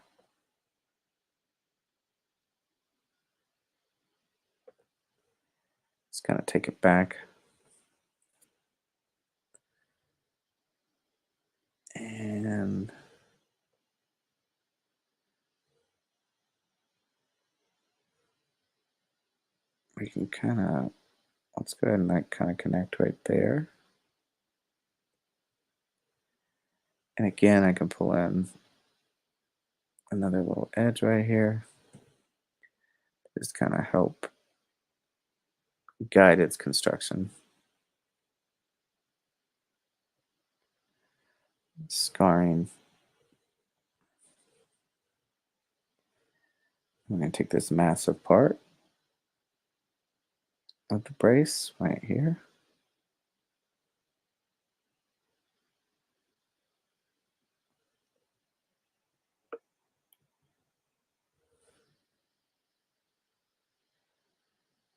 Just kind of take it back. And we can let's go ahead and kind of connect right there. And again, I can pull in another little edge right here. Just kind of help guide its construction. Scarring. I'm going to take this massive part of the brace right here.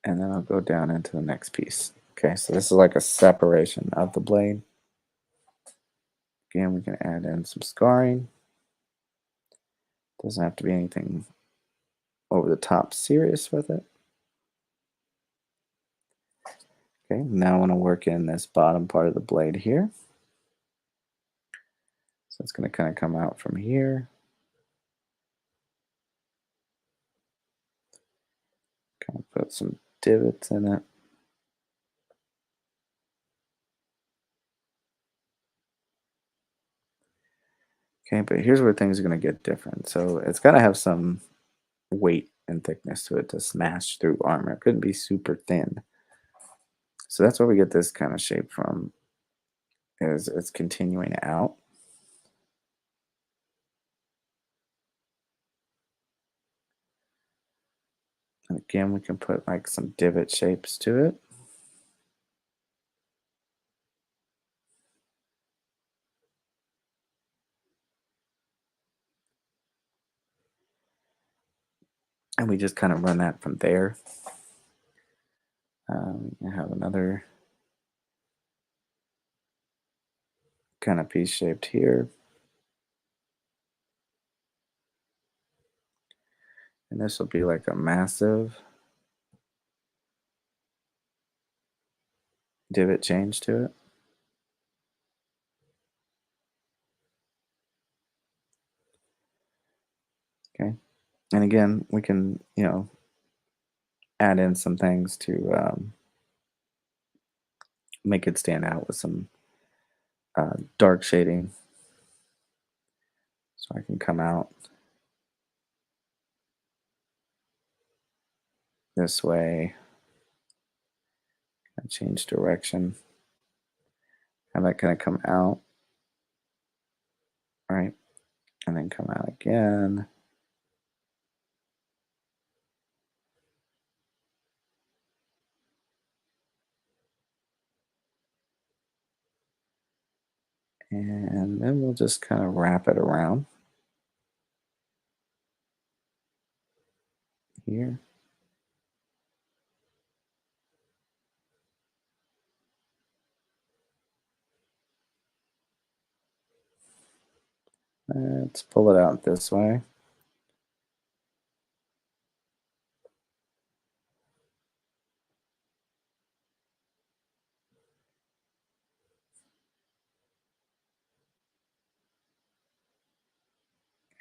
And then I'll go down into the next piece. Okay, so this is like a separation of the blade. Again, we can add in some scarring. Doesn't have to be anything over the top serious with it. Okay, now I want to work in this bottom part of the blade here. So it's going to kind of come out from here. Kind of put some divots in it. Okay, but here's where things are going to get different. So it's got to have some weight and thickness to it to smash through armor. It couldn't be super thin. So that's where we get this kind of shape from, is it's continuing out. And again, we can put like some divot shapes to it. And we just kind of run that from there. You have another kind of piece shaped here. And this will be like a massive divot change to it. And again, we can, add in some things to make it stand out with some dark shading. So I can come out this way and change direction. Have that kind of come out, right? And then come out again. And then we'll just kind of wrap it around here. Let's pull it out this way.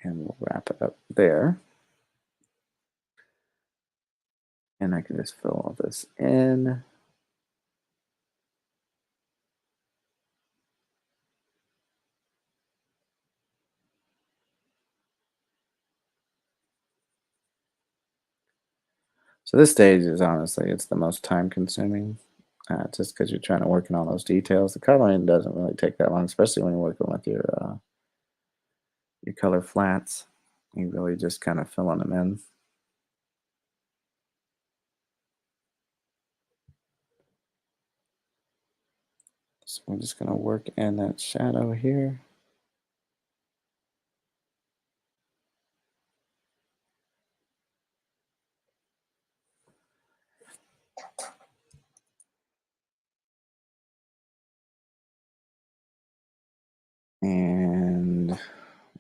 And we'll wrap it up there. And I can just fill all this in. So this stage is honestly, it's the most time consuming, just because you're trying to work in all those details. The coloring doesn't really take that long, especially when you're working with your color flats. You really just kind of filling them in. So we're just going to work in that shadow here. And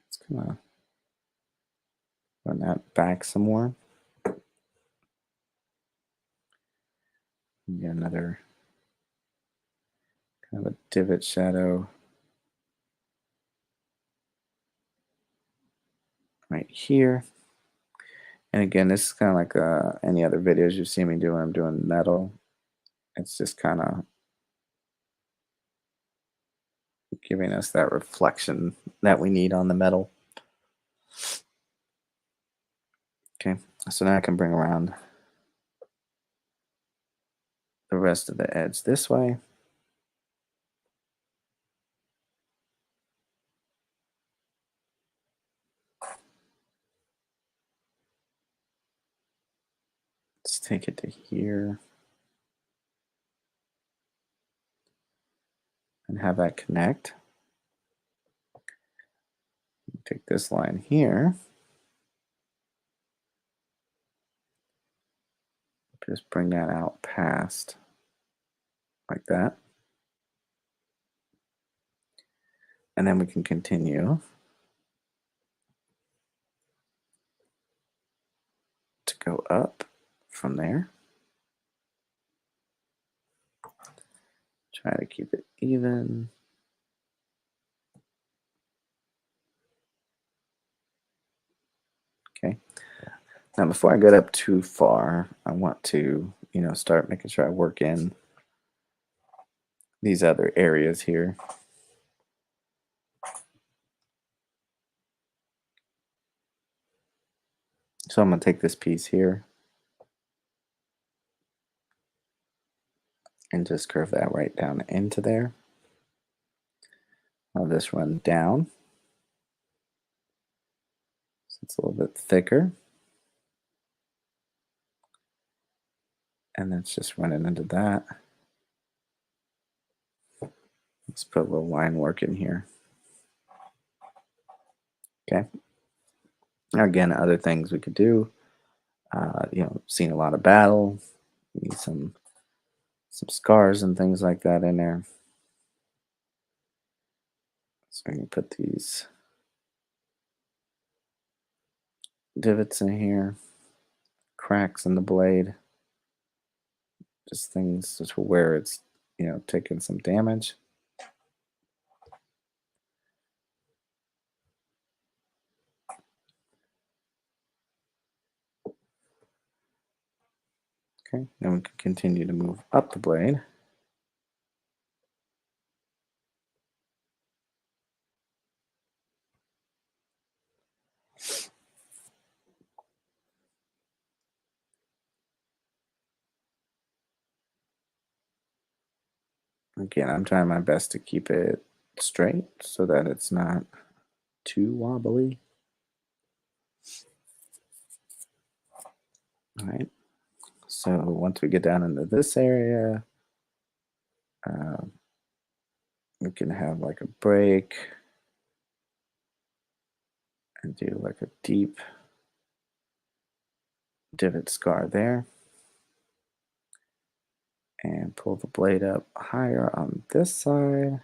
it's going to run that back some more. Get another kind of a divot shadow right here. And again, this is kind of like any other videos you see me do when I'm doing metal. It's just kind of giving us that reflection that we need on the metal. Okay, so now I can bring around the rest of the edge this way. Let's take it to here and have that connect. Take this line here. Just bring that out past like that. And then we can continue to go up from there. Try to keep it even. Okay. Now, before I get up too far, I want to, start making sure I work in these other areas here. So I'm going to take this piece here and just curve that right down into there. I'll just run down. So it's a little bit thicker. And let's just run it into that. Let's put a little line work in here. Okay. Now again, other things we could do. Seen a lot of battle. Need some scars and things like that in there. So I can put these divots in here, cracks in the blade, just things to where it's taking some damage. Okay, then we can continue to move up the blade. Again, I'm trying my best to keep it straight so that it's not too wobbly. All right. So once we get down into this area, uh, we can have like a break and do like a deep divot scar there. And pull the blade up higher on this side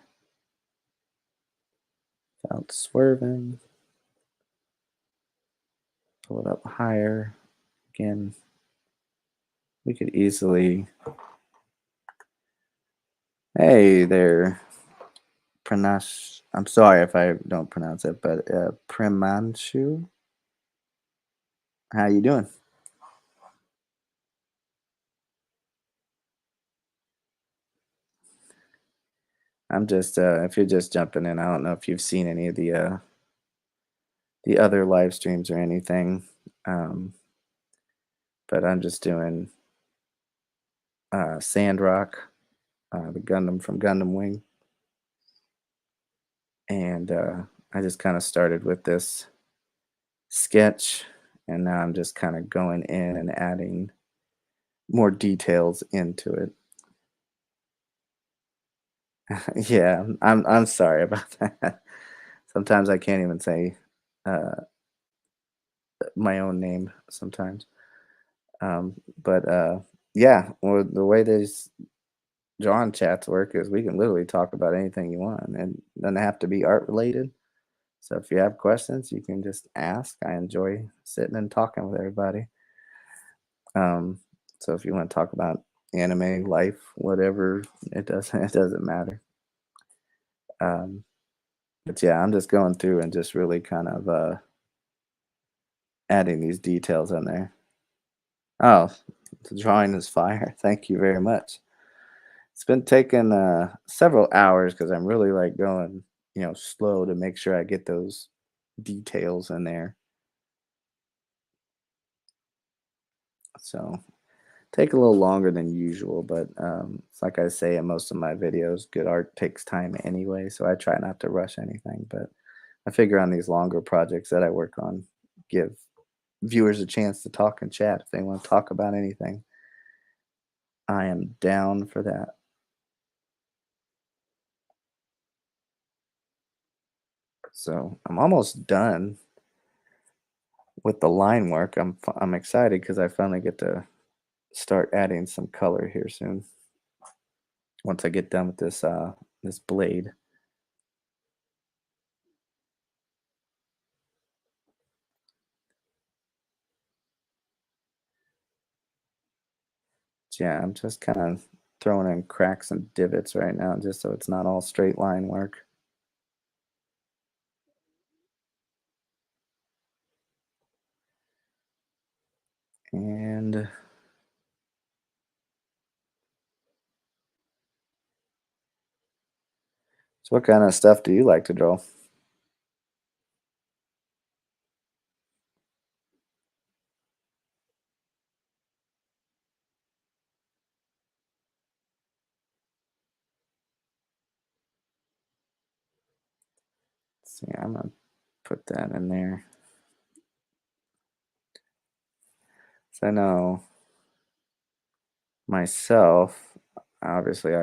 without swerving. Pull it up higher. Again, we could easily. Hey there, Pranash. I'm sorry if I don't pronounce it, but Primanshu. How you doing? I'm just if you're just jumping in, I don't know if you've seen any of the other live streams or anything, um, but I'm just doing Sandrock, the Gundam from Gundam Wing, and I just kind of started with this sketch, and now I'm just kind of going in and adding more details into it. Yeah, I'm sorry about that. Sometimes I can't even say uh, my own name sometimes. But yeah, well, the way these John chats work is we can literally talk about anything you want, and it doesn't have to be art related. So if you have questions, you can just ask. I enjoy sitting and talking with everybody. Um, so if you want to talk about anime, life, whatever, it doesn't it doesn't matter. Um, but yeah, I'm just going through and just really kind of adding these details in there. Oh, the drawing is fire. Thank you very much. It's been taking several hours because I'm really like going, slow to make sure I get those details in there. So take a little longer than usual, but it's like I say in most of my videos, good art takes time anyway, so I try not to rush anything. But I figure on these longer projects that I work on, give viewers a chance to talk and chat if they want to talk about anything. I am down for that. So I'm almost done with the line work. I'm excited because I finally get to start adding some color here soon. Once I get done with this blade. Yeah, I'm just kind of throwing in cracks and divots right now just so it's not all straight line work. And so what kind of stuff do you like to draw? Let's see, I'm gonna put that in there. So I know myself, obviously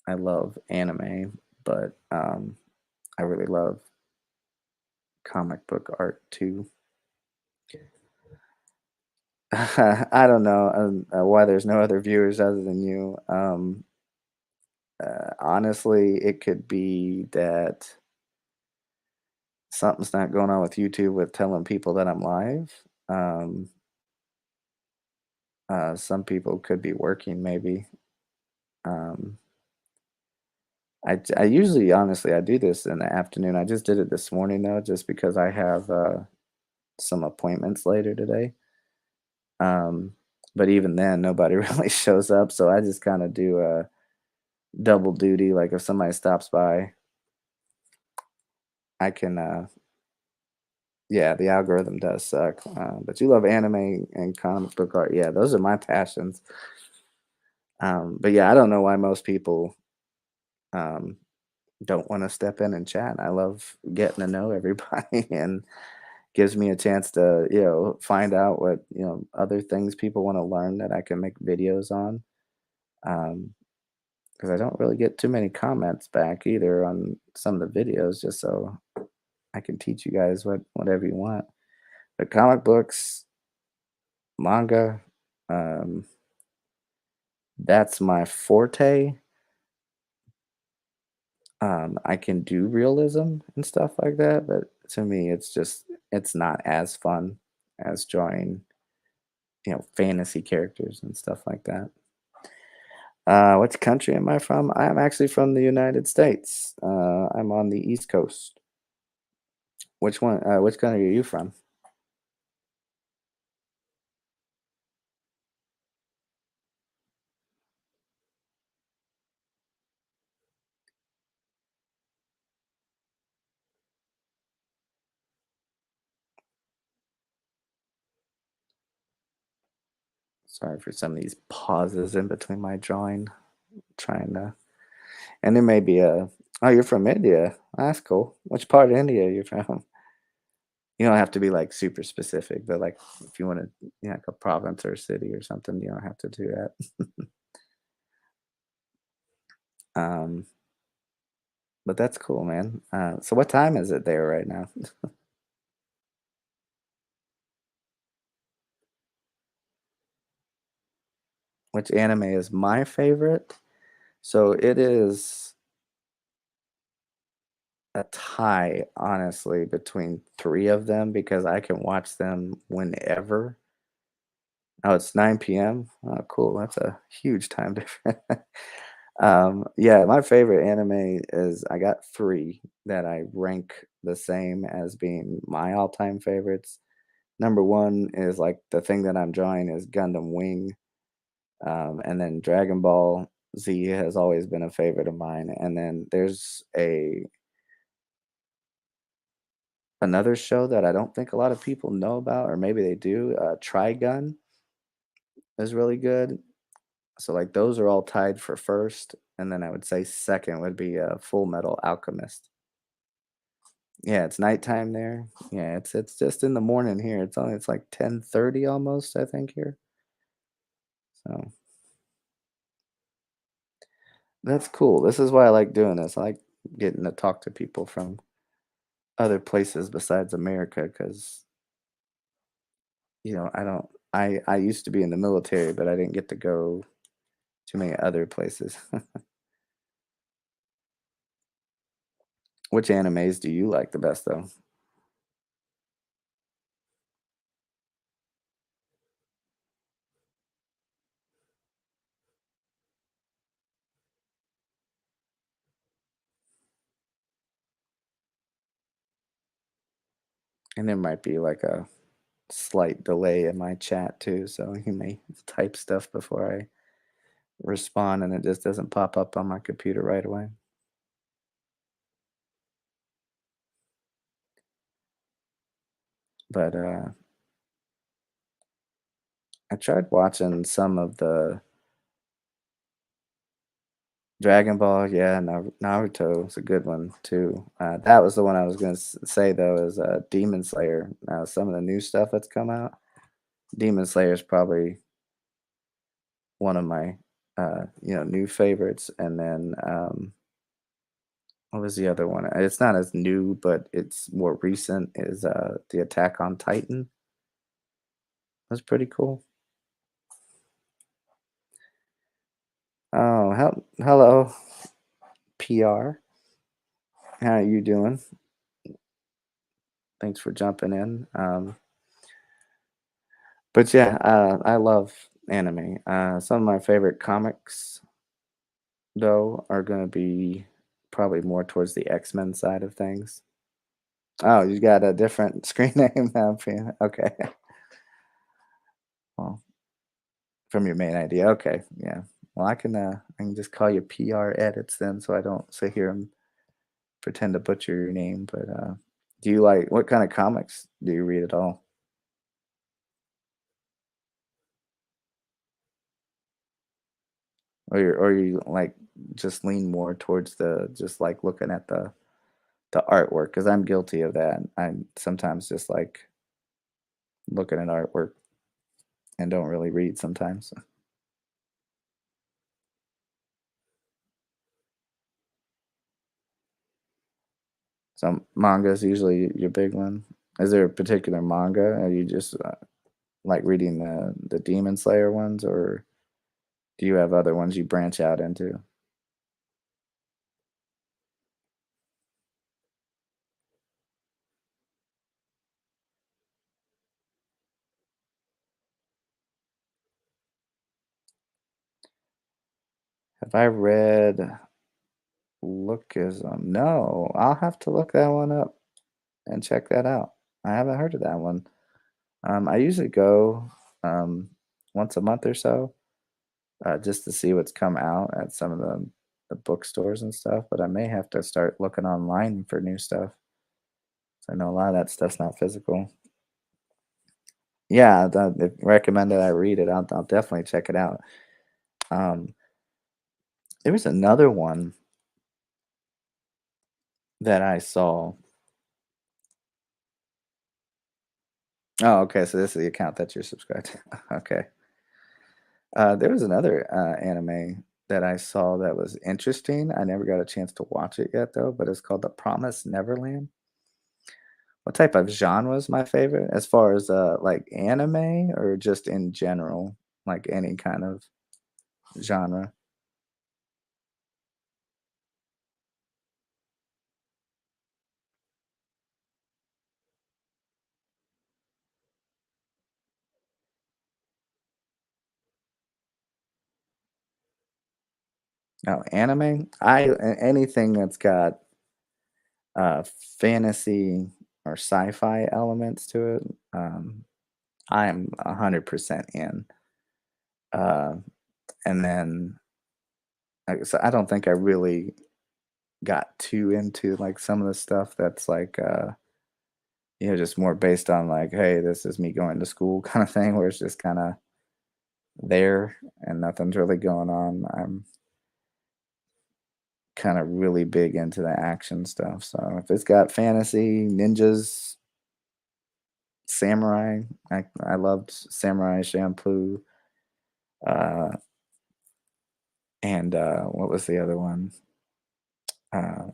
I love anime, but I really love comic book art too. I don't know why there's no other viewers other than you. Honestly, it could be that something's not going on with YouTube with telling people that I'm live. Um, some people could be working, maybe. Um, I usually, honestly, I do this in the afternoon. I just did it this morning though, just because I have some appointments later today. Um, but even then, nobody really shows up, so I just kinda do a double duty, like, if somebody stops by, I can, yeah, the algorithm does suck, but you love anime and comic book art, yeah, those are my passions, but yeah, I don't know why most people, um, don't wanna step in and chat. I love getting to know everybody and gives me a chance to, find out what, other things people wanna learn that I can make videos on, um, because I don't really get too many comments back either on some of the videos just so I can teach you guys whatever you want. But comic books, manga, um, that's my forte. I can do realism and stuff like that, but to me, it's not as fun as drawing, fantasy characters and stuff like that. Which country am I from? I'm actually from the United States. I'm on the East Coast. Which one? Which country are you from? Sorry for some of these pauses in between my drawing. Trying to, and there may be a. Oh, you're from India. That's cool. Which part of India are you from? You don't have to be like super specific, but like if you want to, like a province or a city or something, you don't have to do that. Um, but that's cool, man. So what time is it there right now? Which anime is my favorite? So it is a tie, honestly, between three of them because I can watch them whenever. Oh, it's 9 p.m. Oh, cool. That's a huge time difference. Yeah, my favorite anime is I got three that I rank the same as being my all-time favorites. Number one is like the thing that I'm drawing is Gundam Wing, and then Dragon Ball Z has always been a favorite of mine. And then there's a another show that I don't think a lot of people know about, or maybe they do. Trigun is really good. So like those are all tied for first, and then I would say second would be Full Metal Alchemist. Yeah, it's nighttime there. Yeah, it's just in the morning here. It's like 10:30 almost, I think here. So that's cool. This is why I like doing this. I like getting to talk to people from other places besides America because I don't. I used to be in the military, but I didn't get to go too many other places. Which animes do you like the best though? And there might be like a slight delay in my chat too, so you may type stuff before I respond and it just doesn't pop up on my computer right away. But I tried watching some of the Dragon Ball, yeah, Naruto is a good one too. That was the one I was gonna say though is Demon Slayer. Now some of the new stuff that's come out, Demon Slayer is probably one of my new favorites. And then what was the other one? It's not as new, but it's more recent. Is the Attack on Titan? That's pretty cool. Oh, hello, PR. How are you doing? Thanks for jumping in. But yeah, I love anime. Some of my favorite comics, though, are going to be probably more towards the X-Men side of things. Oh, you got a different screen name now, Priya. Okay. Well, From your main idea, okay, yeah. Well, I can just call you PR edits then, so I don't sit here and pretend to butcher your name, but, do you like what kinda comics do you read at all? Or you, like, just lean more towards the just, like, looking at the artwork? Because 'Cause I'm guilty of that. I'm sometimes just, like, looking at artwork and don't really read sometimes. So, manga's usually your big one? Is there a particular manga? Are you just, like, reading the Demon Slayer ones, or do you have other ones you branch out into? Have I read Lookism? No, I'll have to look that one up and check that out. I haven't heard of that one. I usually go, once a month or so, just to see what's come out at some of the bookstores and stuff, but I may have to start looking online for new stuff. I know a lot of that stuff's not physical. Yeah, if recommend that I read it, I'll definitely check it out. Um, there was another one that I saw. Oh, okay, so this is the account that you're subscribed to. Okay. There was another, anime that I saw that was interesting. I never got a chance to watch it yet though, but it's called The Promised Neverland. What type of genre is my favorite? As far as, like, anime or just in general? Like, any kind of genre? Oh, anime? Anything that's got, fantasy or sci-fi elements to it, I'm 100% in. Uh, and then, so I don't think I really got too into, like, some of the stuff that's, like, just more based on, like, "Hey, this is me going to school," kinda thing, where it's just kinda there and nothing's really going on. I'm kinda really big into the action stuff, so if it's got fantasy, ninjas, samurai, I loved Samurai Champloo, uh, and, what was the other one? Uh,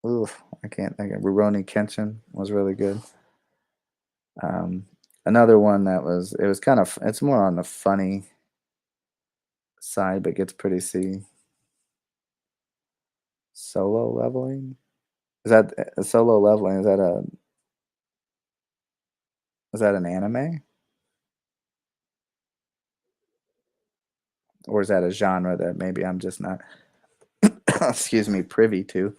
oof, I can't think of Rurouni Kenshin was really good. Um, another one that it was kind of it's more on the funny side, but gets pretty Solo Leveling? Is that Solo Leveling, is that an anime? Or is that a genre that maybe I'm just not, excuse me, privy to?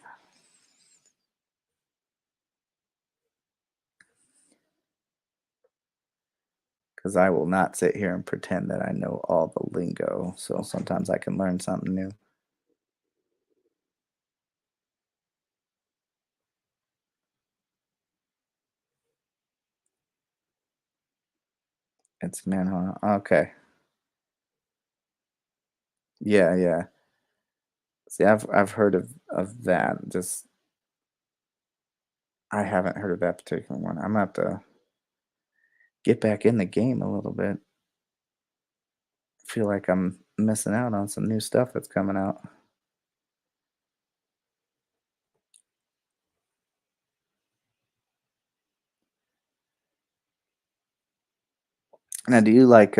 Because I will not sit here and pretend that I know all the lingo, so sometimes I can learn something new. It's manhwa, okay. Yeah, yeah. See, I've heard of that, just I haven't heard of that particular one. Imma have to get back in the game a little bit. Feel like I'm missing out on some new stuff that's coming out. Now, do you like,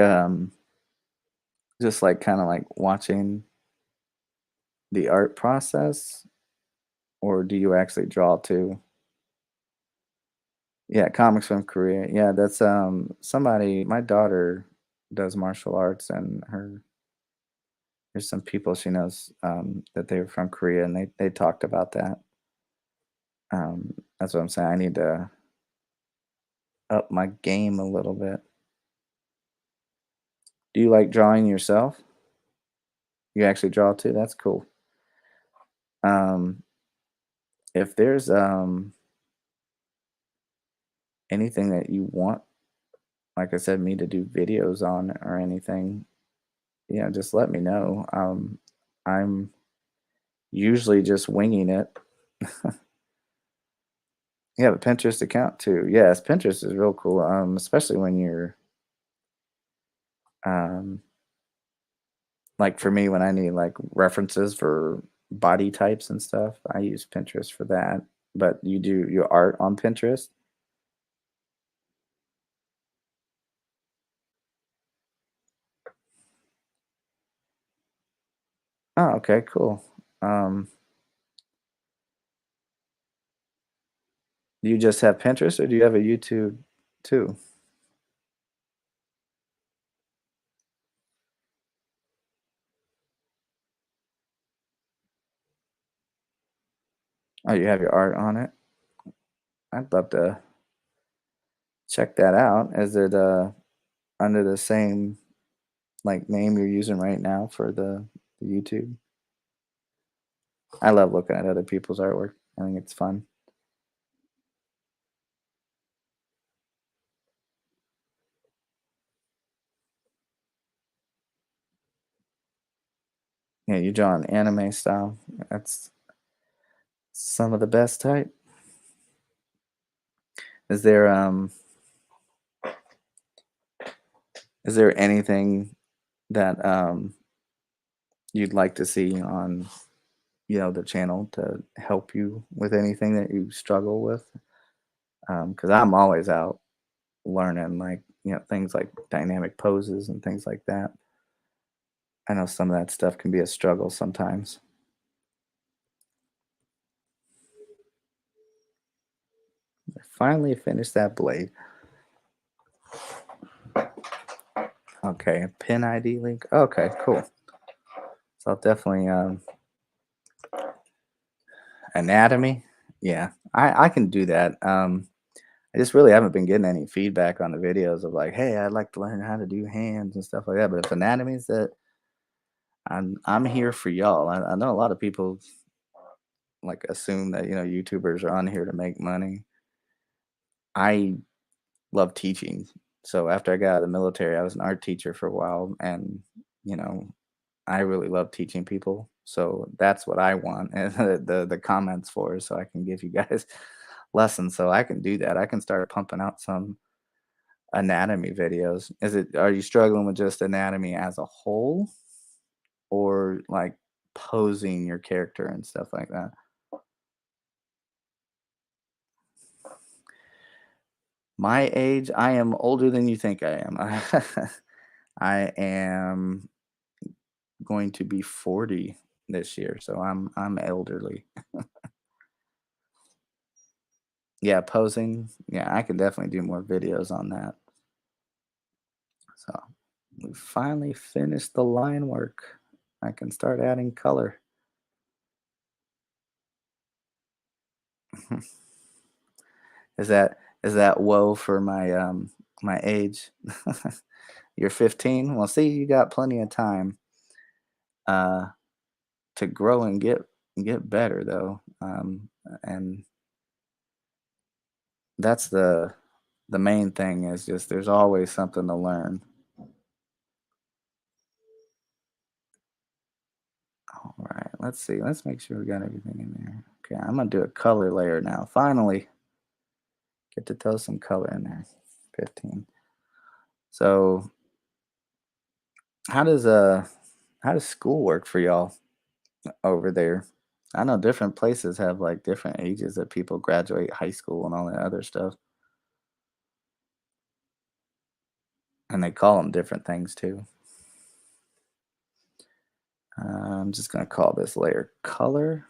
just, like, kinda, like, watching the art process, or do you actually draw too? Yeah, comics from Korea. Yeah, that's, somebody my daughter does martial arts, and there's some people she knows, that they're from Korea, and they talked about that. That's what I'm saying, I need to up my game a little bit. Do you like drawing yourself? You actually draw too? That's cool. Um, if there's anything that you want, like I said, me to do videos on or anything, just let me know. I'm usually just winging it. You have a Pinterest account too. Yes, Pinterest is real cool. Especially when you're um like for me when I need like references for body types and stuff, I use Pinterest for that. But you do your art on Pinterest? Oh, okay, cool. Um, do you just have Pinterest or do you have a YouTube too? Oh, you have your art on it? I'd love to check that out. Is it under the same like name you're using right now for the YouTube? I love looking at other people's artwork. I think it's fun. Yeah, you draw an anime style. That's some of the best type. Is there is there anything that you'd like to see on the channel to help you with anything that you struggle with? Because I'm always out learning like things like dynamic poses and things like that. I know some of that stuff can be a struggle sometimes. I finally finished that blade. Okay, pin ID link. Okay, cool. So I'll definitely anatomy. Yeah, I can do that. I just really haven't been getting any feedback on the videos of like, hey, I'd like to learn how to do hands and stuff like that. But if anatomy's that, I'm here for y'all. I know a lot of people like assume that YouTubers are on here to make money. I love teaching. So after I got out of the military, I was an art teacher for a while, and you know, I really love teaching people. So that's what I want, and the comments for, so I can give you guys lessons. So I can do that. I can start pumping out some anatomy videos. Are you struggling with just anatomy as a whole, or like posing your character and stuff like that? My age, I am older than you think I am. I am going to be 40 this year, so I'm elderly. Yeah, posing. Yeah, I can definitely do more videos on that. So we finally finished the line work. I can start adding color. Is that woe for my age? You're 15. Well, see, you got plenty of time uh to grow and get better though. And that's the main thing is just there's always something to learn. All right, let's see. Let's make sure we got everything in there. Okay, I'm gonna do a color layer now. Finally, get to throw some color in there. 15. So how does how does school work for y'all over there? I know different places have like different ages that people graduate high school and all that other stuff, and they call them different things too. I'm just gonna call this layer color,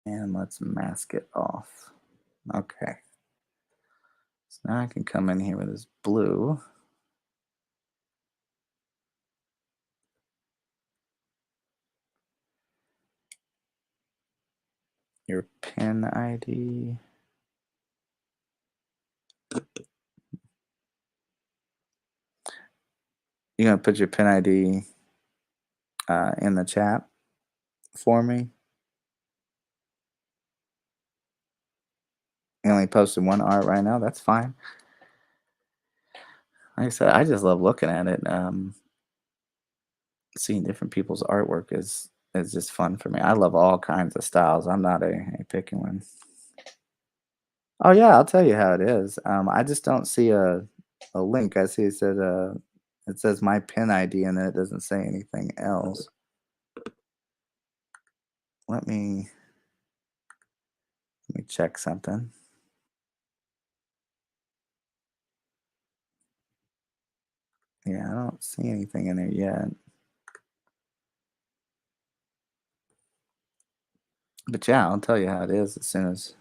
and let's mask it off. Okay, so now I can come in here with this blue. Your pin ID. You gonna put your pin ID in the chat for me? You only posted one art right now. That's fine. Like I said, I just love looking at it. Seeing different people's artwork is just fun for me. I love all kinds of styles. I'm not a picky one. Oh yeah, I'll tell you how it is. I just don't see a link. I see it says my pin ID and then it doesn't say anything else. Let me check something. Yeah, I don't see anything in there yet. But yeah, I'll tell you how it is as soon as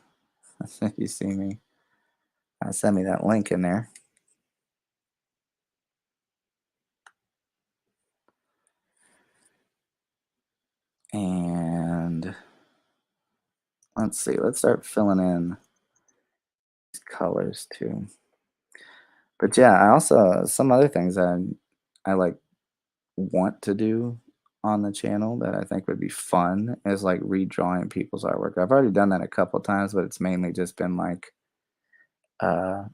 you see me. Send me that link in there. And let's see, let's start filling in these colors too. But yeah, I also some other things I like want to do on the channel that I think would be fun is like redrawing people's artwork. I've already done that a couple times, but it's mainly just been uh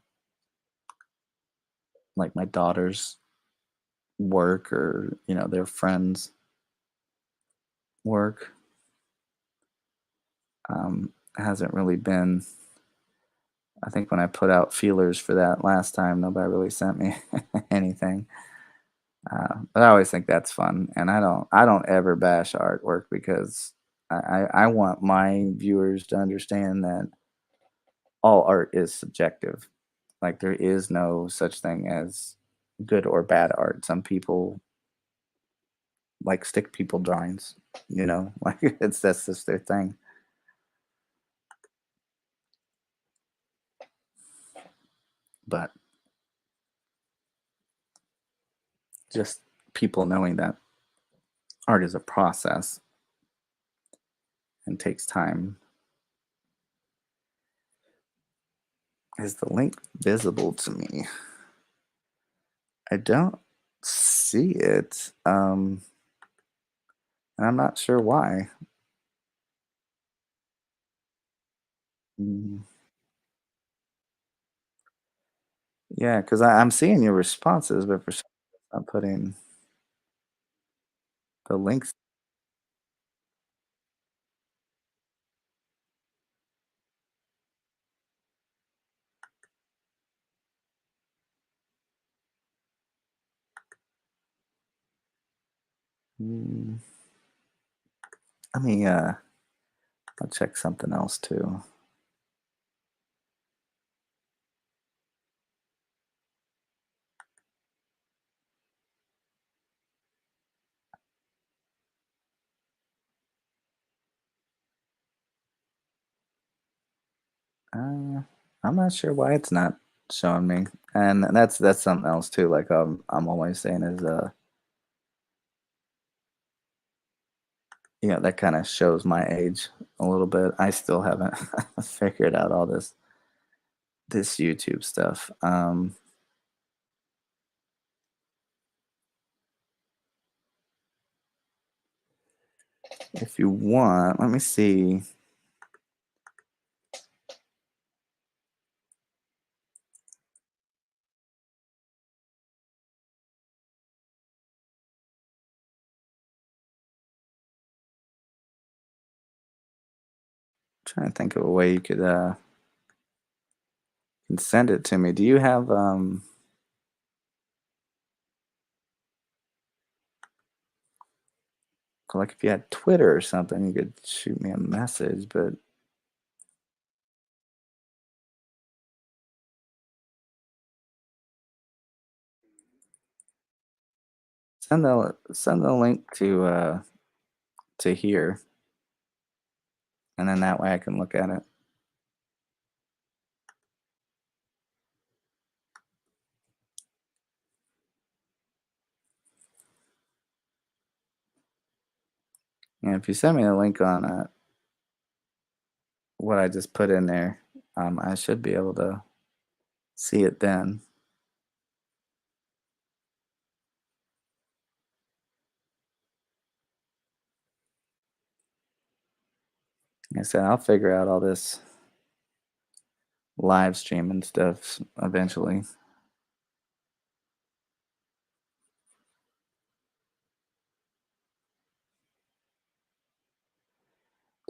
like my daughter's work or their friends' work. Hasn't really been. I think when I put out feelers for that last time, nobody really sent me anything. But I always think that's fun, and I don't ever bash artwork because I want my viewers to understand that all art is subjective. Like there is no such thing as good or bad art. Some people like stick people drawings, like that's just their thing. But just people knowing that art is a process and takes time. Is the link visible to me? I don't see it. And I'm not sure why. Mm, yeah, because I'm seeing your responses, but for some reason it's not putting the links. Mm, let me I'll check something else too. Uh, I'm not sure why it's not showing me, and that's something else too. Like I'm always saying is that kind of shows my age a little bit. I still haven't figured out all this YouTube stuff. If you want, let me see. Trying to think of a way you could can send it to me. Do you have like if you had Twitter or something, you could shoot me a message, but send the link to here, and then that way I can look at it. And if you send me a link on what I just put in there, I should be able to see it then. I said, I'll figure out all this live streaming stuff eventually.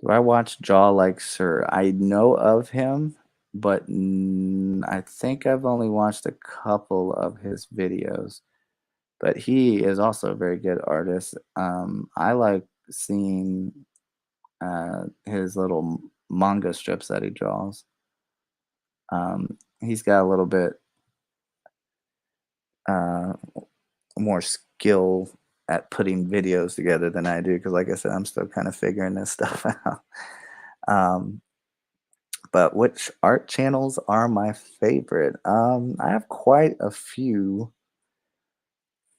Do I watch Jaw like Sir? I know of him, but I think I've only watched a couple of his videos. But he is also a very good artist. I like seeing his little manga strips that he draws. He's got a little bit uh, more skill at putting videos together than I do because, like I said, I'm still kind of figuring this stuff out. Um, but which art channels are my favorite? I have quite a few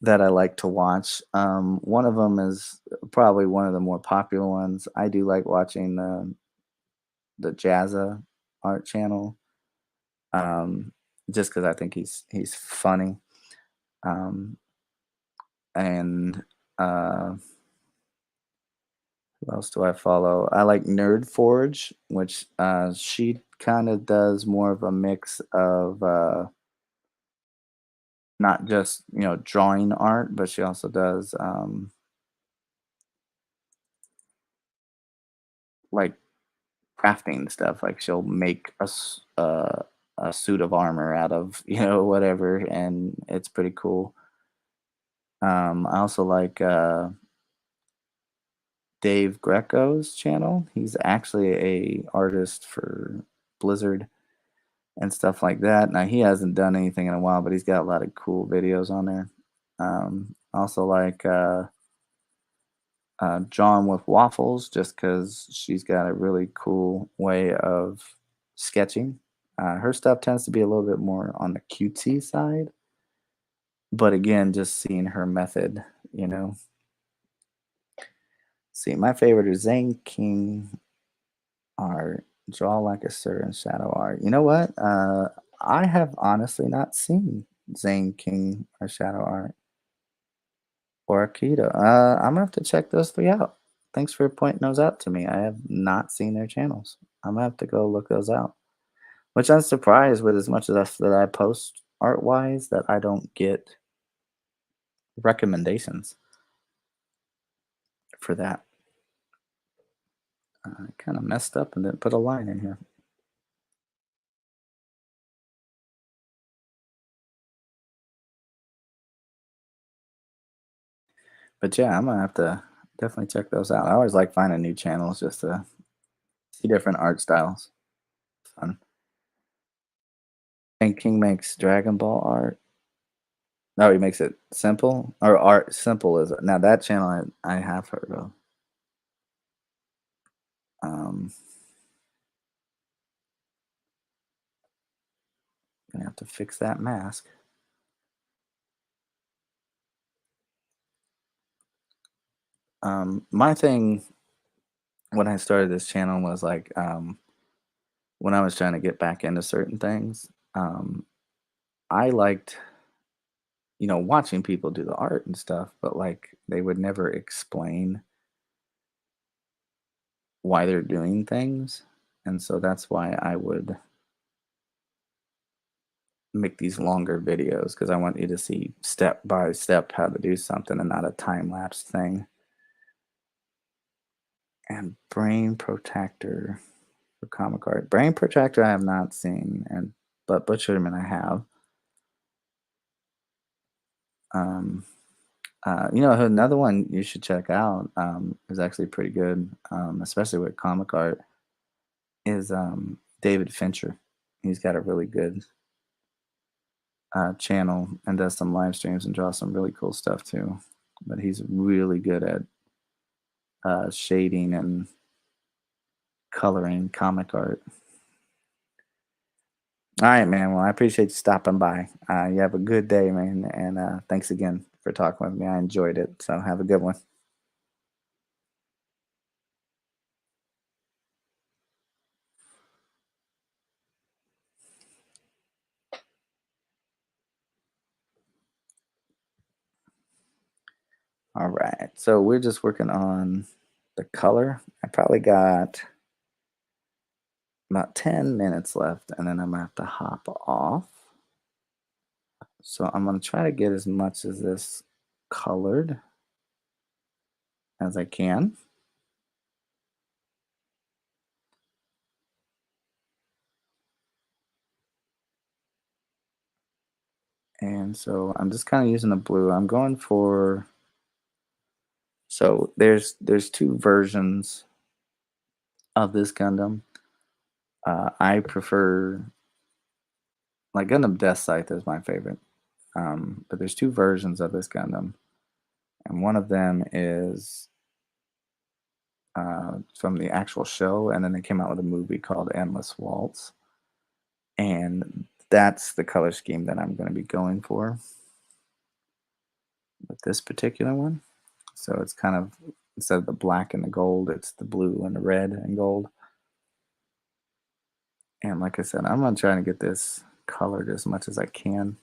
that I like to watch. One of them is probably one of the more popular ones. I do like watching the Jazza art channel, um, just because I think he's funny. Um, and who else do I follow? I like Nerd Forge, which she kind of does more of a mix of not just drawing art, but she also does like crafting stuff. Like she'll make a suit of armor out of whatever, and it's pretty cool. I also like Dave Greco's channel. He's actually a artist for Blizzard and stuff like that. Now he hasn't done anything in a while, but he's got a lot of cool videos on there. Also like John with Waffles, just because she's got a really cool way of sketching. Her stuff tends to be a little bit more on the cutesy side, but again, just seeing her method, you know. See, my favorite is Zane King art, Draw Like a Sir and Shadow art. You know what? I have honestly not seen Zane King or Shadow art or Akita. I'm gonna have to check those three out. Thanks for pointing those out to me. I have not seen their channels. I'm gonna have to go look those out. Which I'm surprised with as much as that I post art wise that I don't get recommendations for that. I kind of messed up and didn't put a line in here. But yeah, I'm gonna have to definitely check those out. I always like finding new channels just to see different art styles. Fun. And King makes Dragon Ball art. No, he makes it simple or art simple is now that channel I have heard of. Um, gonna have to fix that mask. My thing when I started this channel was like when I was trying to get back into certain things. I liked watching people do the art and stuff, but like they would never explain why they're doing things. And so that's why I would make these longer videos because I want you to see step by step how to do something and not a time lapse thing. And Brain Protector for comic art. Brain Protector I have not seen, and but Butcherman I have. Um, another one you should check out is actually pretty good, especially with comic art. Is David Fincher. He's got a really good channel and does some live streams and draws some really cool stuff too. But he's really good at shading and coloring comic art. All right, man. Well, I appreciate you stopping by. You have a good day, man. And thanks again for talking with me. I enjoyed it. So have a good one. All right. So we're just working on the color. I probably got about 10 minutes left, and then I'm gonna have to hop off. So I'm gonna try to get as much of this colored as I can. And so I'm just kind of using the blue. I'm going for so there's two versions of this Gundam. I prefer like Gundam Death Scythe is my favorite. But there's two versions of this Gundam, and one of them is from the actual show, and then they came out with a movie called Endless Waltz, and that's the color scheme that I'm going to be going for with this particular one. So it's kind of instead of the black and the gold, it's the blue and the red and gold. And like I said, I'm gonna try to get this colored as much as I can.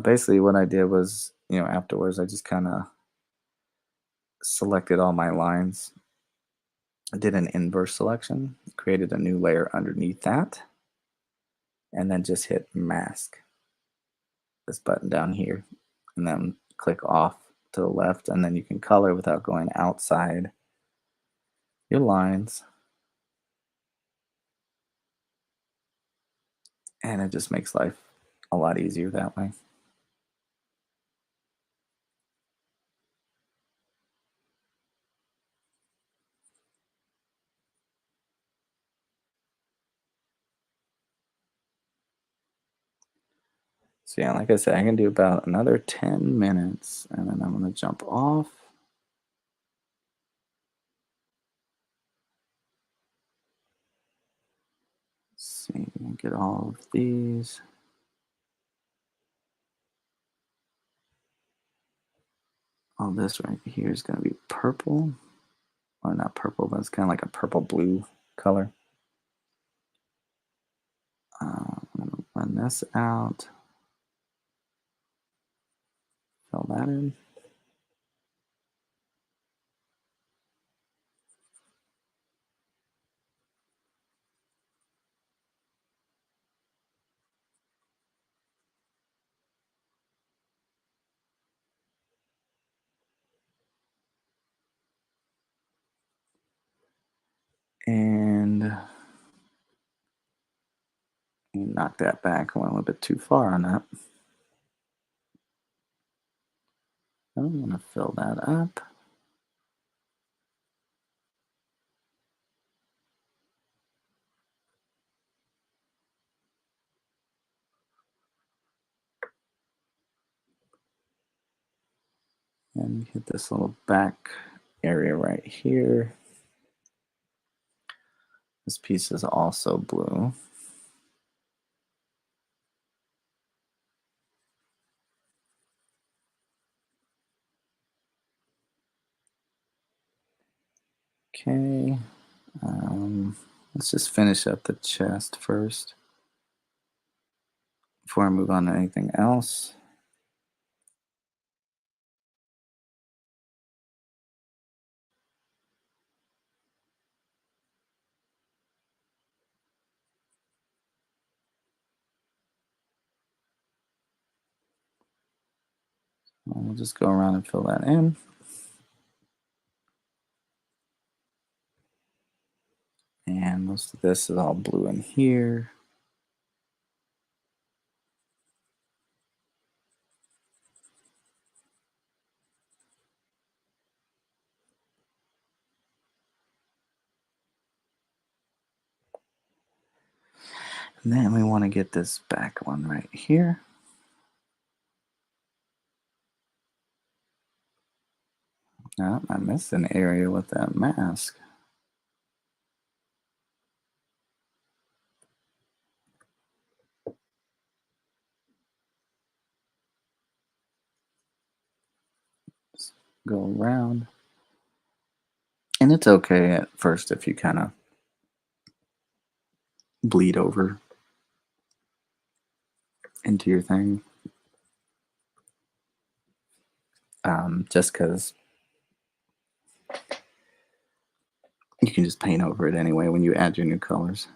Basically, what I did was, afterwards, I just kind of selected all my lines. I did an inverse selection, created a new layer underneath that, and then just hit mask, this button down here, and then click off to the left, and then you can color without going outside your lines, and it just makes life a lot easier that way. So yeah, like I said, I can do about another 10 minutes, and then I'm gonna jump off. Let's see, get all of these. All this right here is gonna be purple, or not purple, but it's kind of like a purple blue color. I'm gonna run this out, fill that in. And knock that back. I went a little bit too far on that. I'm gonna fill that up. And hit this little back area right here. This piece is also blue. Okay. Let's just finish up the chest first before I move on to anything else. We'll just go around and fill that in. And most of this is all blue in here. And then we want to get this back one right here. Oh, I missed an area with that mask. Just go around. And it's okay at first if you kind of bleed over into your thing. Just because you can just paint over it anyway when you add your new colors.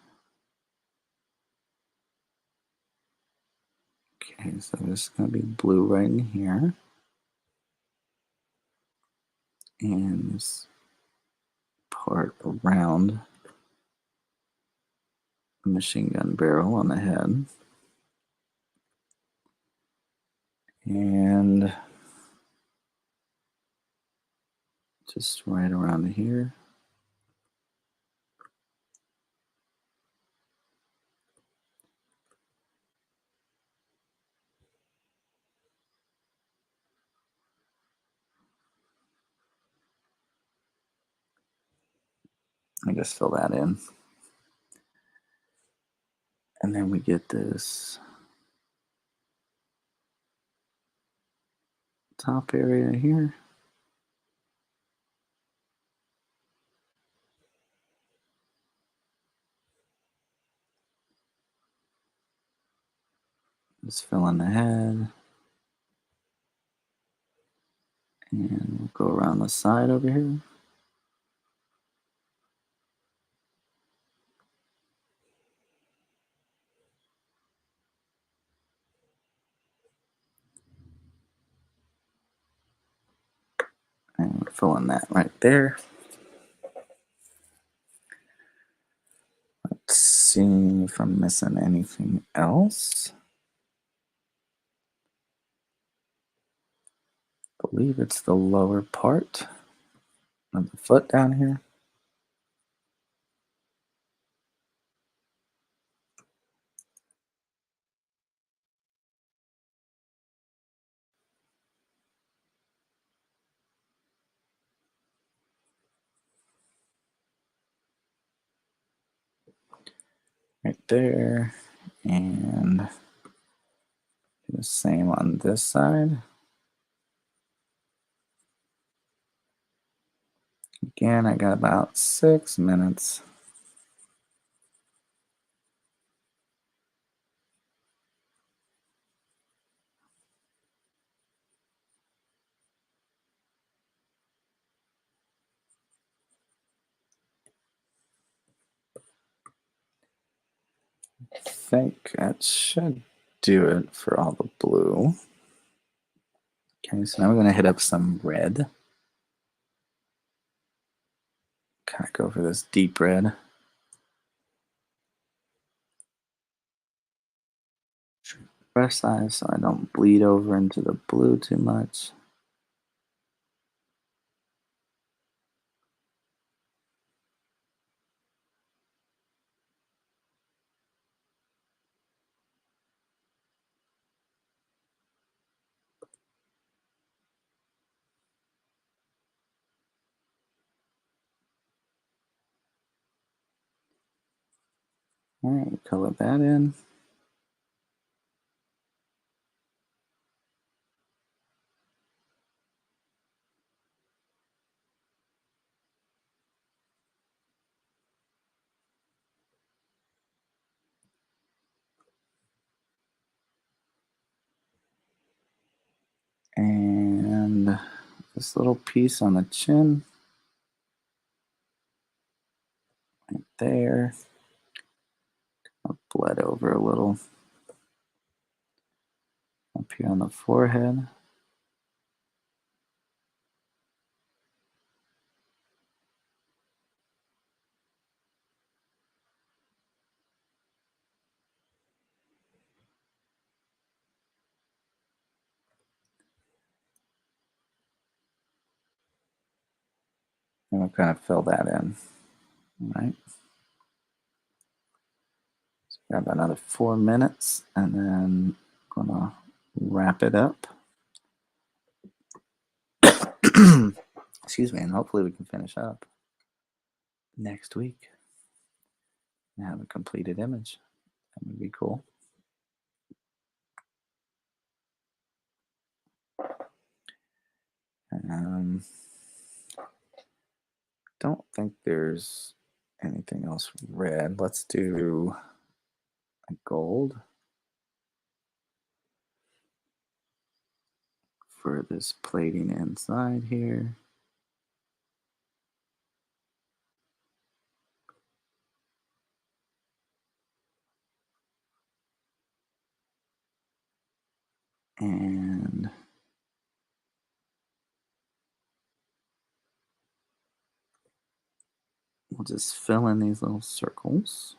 Okay, so this is going to be blue right in here. And this part around the machine gun barrel on the head. And just right around here. I just fill that in. And then we get this top area here. Just fill in the head. And we'll go around the side over here. And fill in that right there. Let's see if I'm missing anything else. I believe it's the lower part of the foot down here. Right there. And do the same on this side. Again, I got about 6 minutes. I think that should do it for all the blue. Okay, so now we're going to hit up some red. Kind of go for this deep red. Brush size so I don't bleed over into the blue too much. All right, color that in. And this little piece on the chin, right there. I'll bled over a little. Up here on the forehead. And we'll kind of fill that in. All right. So we have another 4 minutes, and then I'm gonna wrap it up. Excuse me, and hopefully we can finish up next week and have a completed image. That would be cool. Don't think there's anything else red. Let's do a gold for this plating inside here. And we'll just fill in these little circles.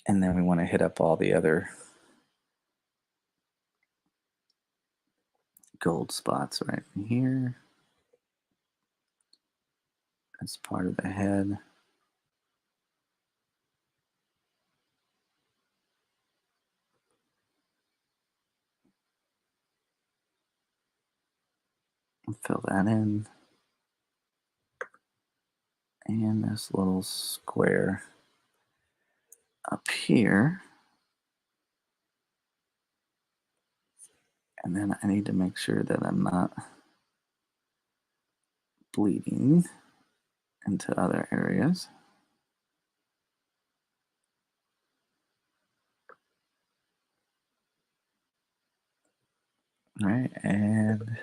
And then we want to hit up all the other gold spots right in here as part of the head. Fill that in. And this little square up here. And then I need to make sure that I'm not bleeding into other areas. All right, and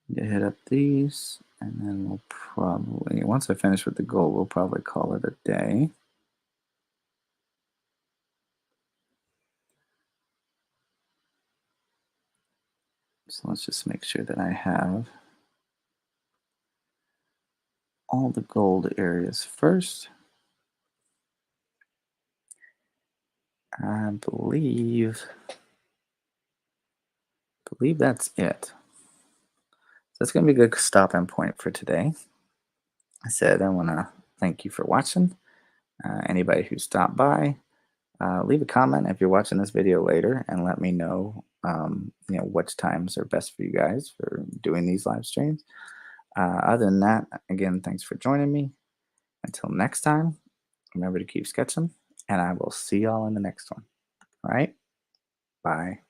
you hit up these, and then we'll probably, once I finish with the gold, we'll probably call it a day. So let's just make sure that I have all the gold areas first. I believe that's it. So that's going to be a good stopping point for today. I said I want to thank you for watching. Anybody who stopped by, leave a comment if you're watching this video later and let me know, which times are best for you guys for doing these live streams. Other than that, again, thanks for joining me. Until next time, remember to keep sketching, and I will see y'all in the next one. All right? Bye.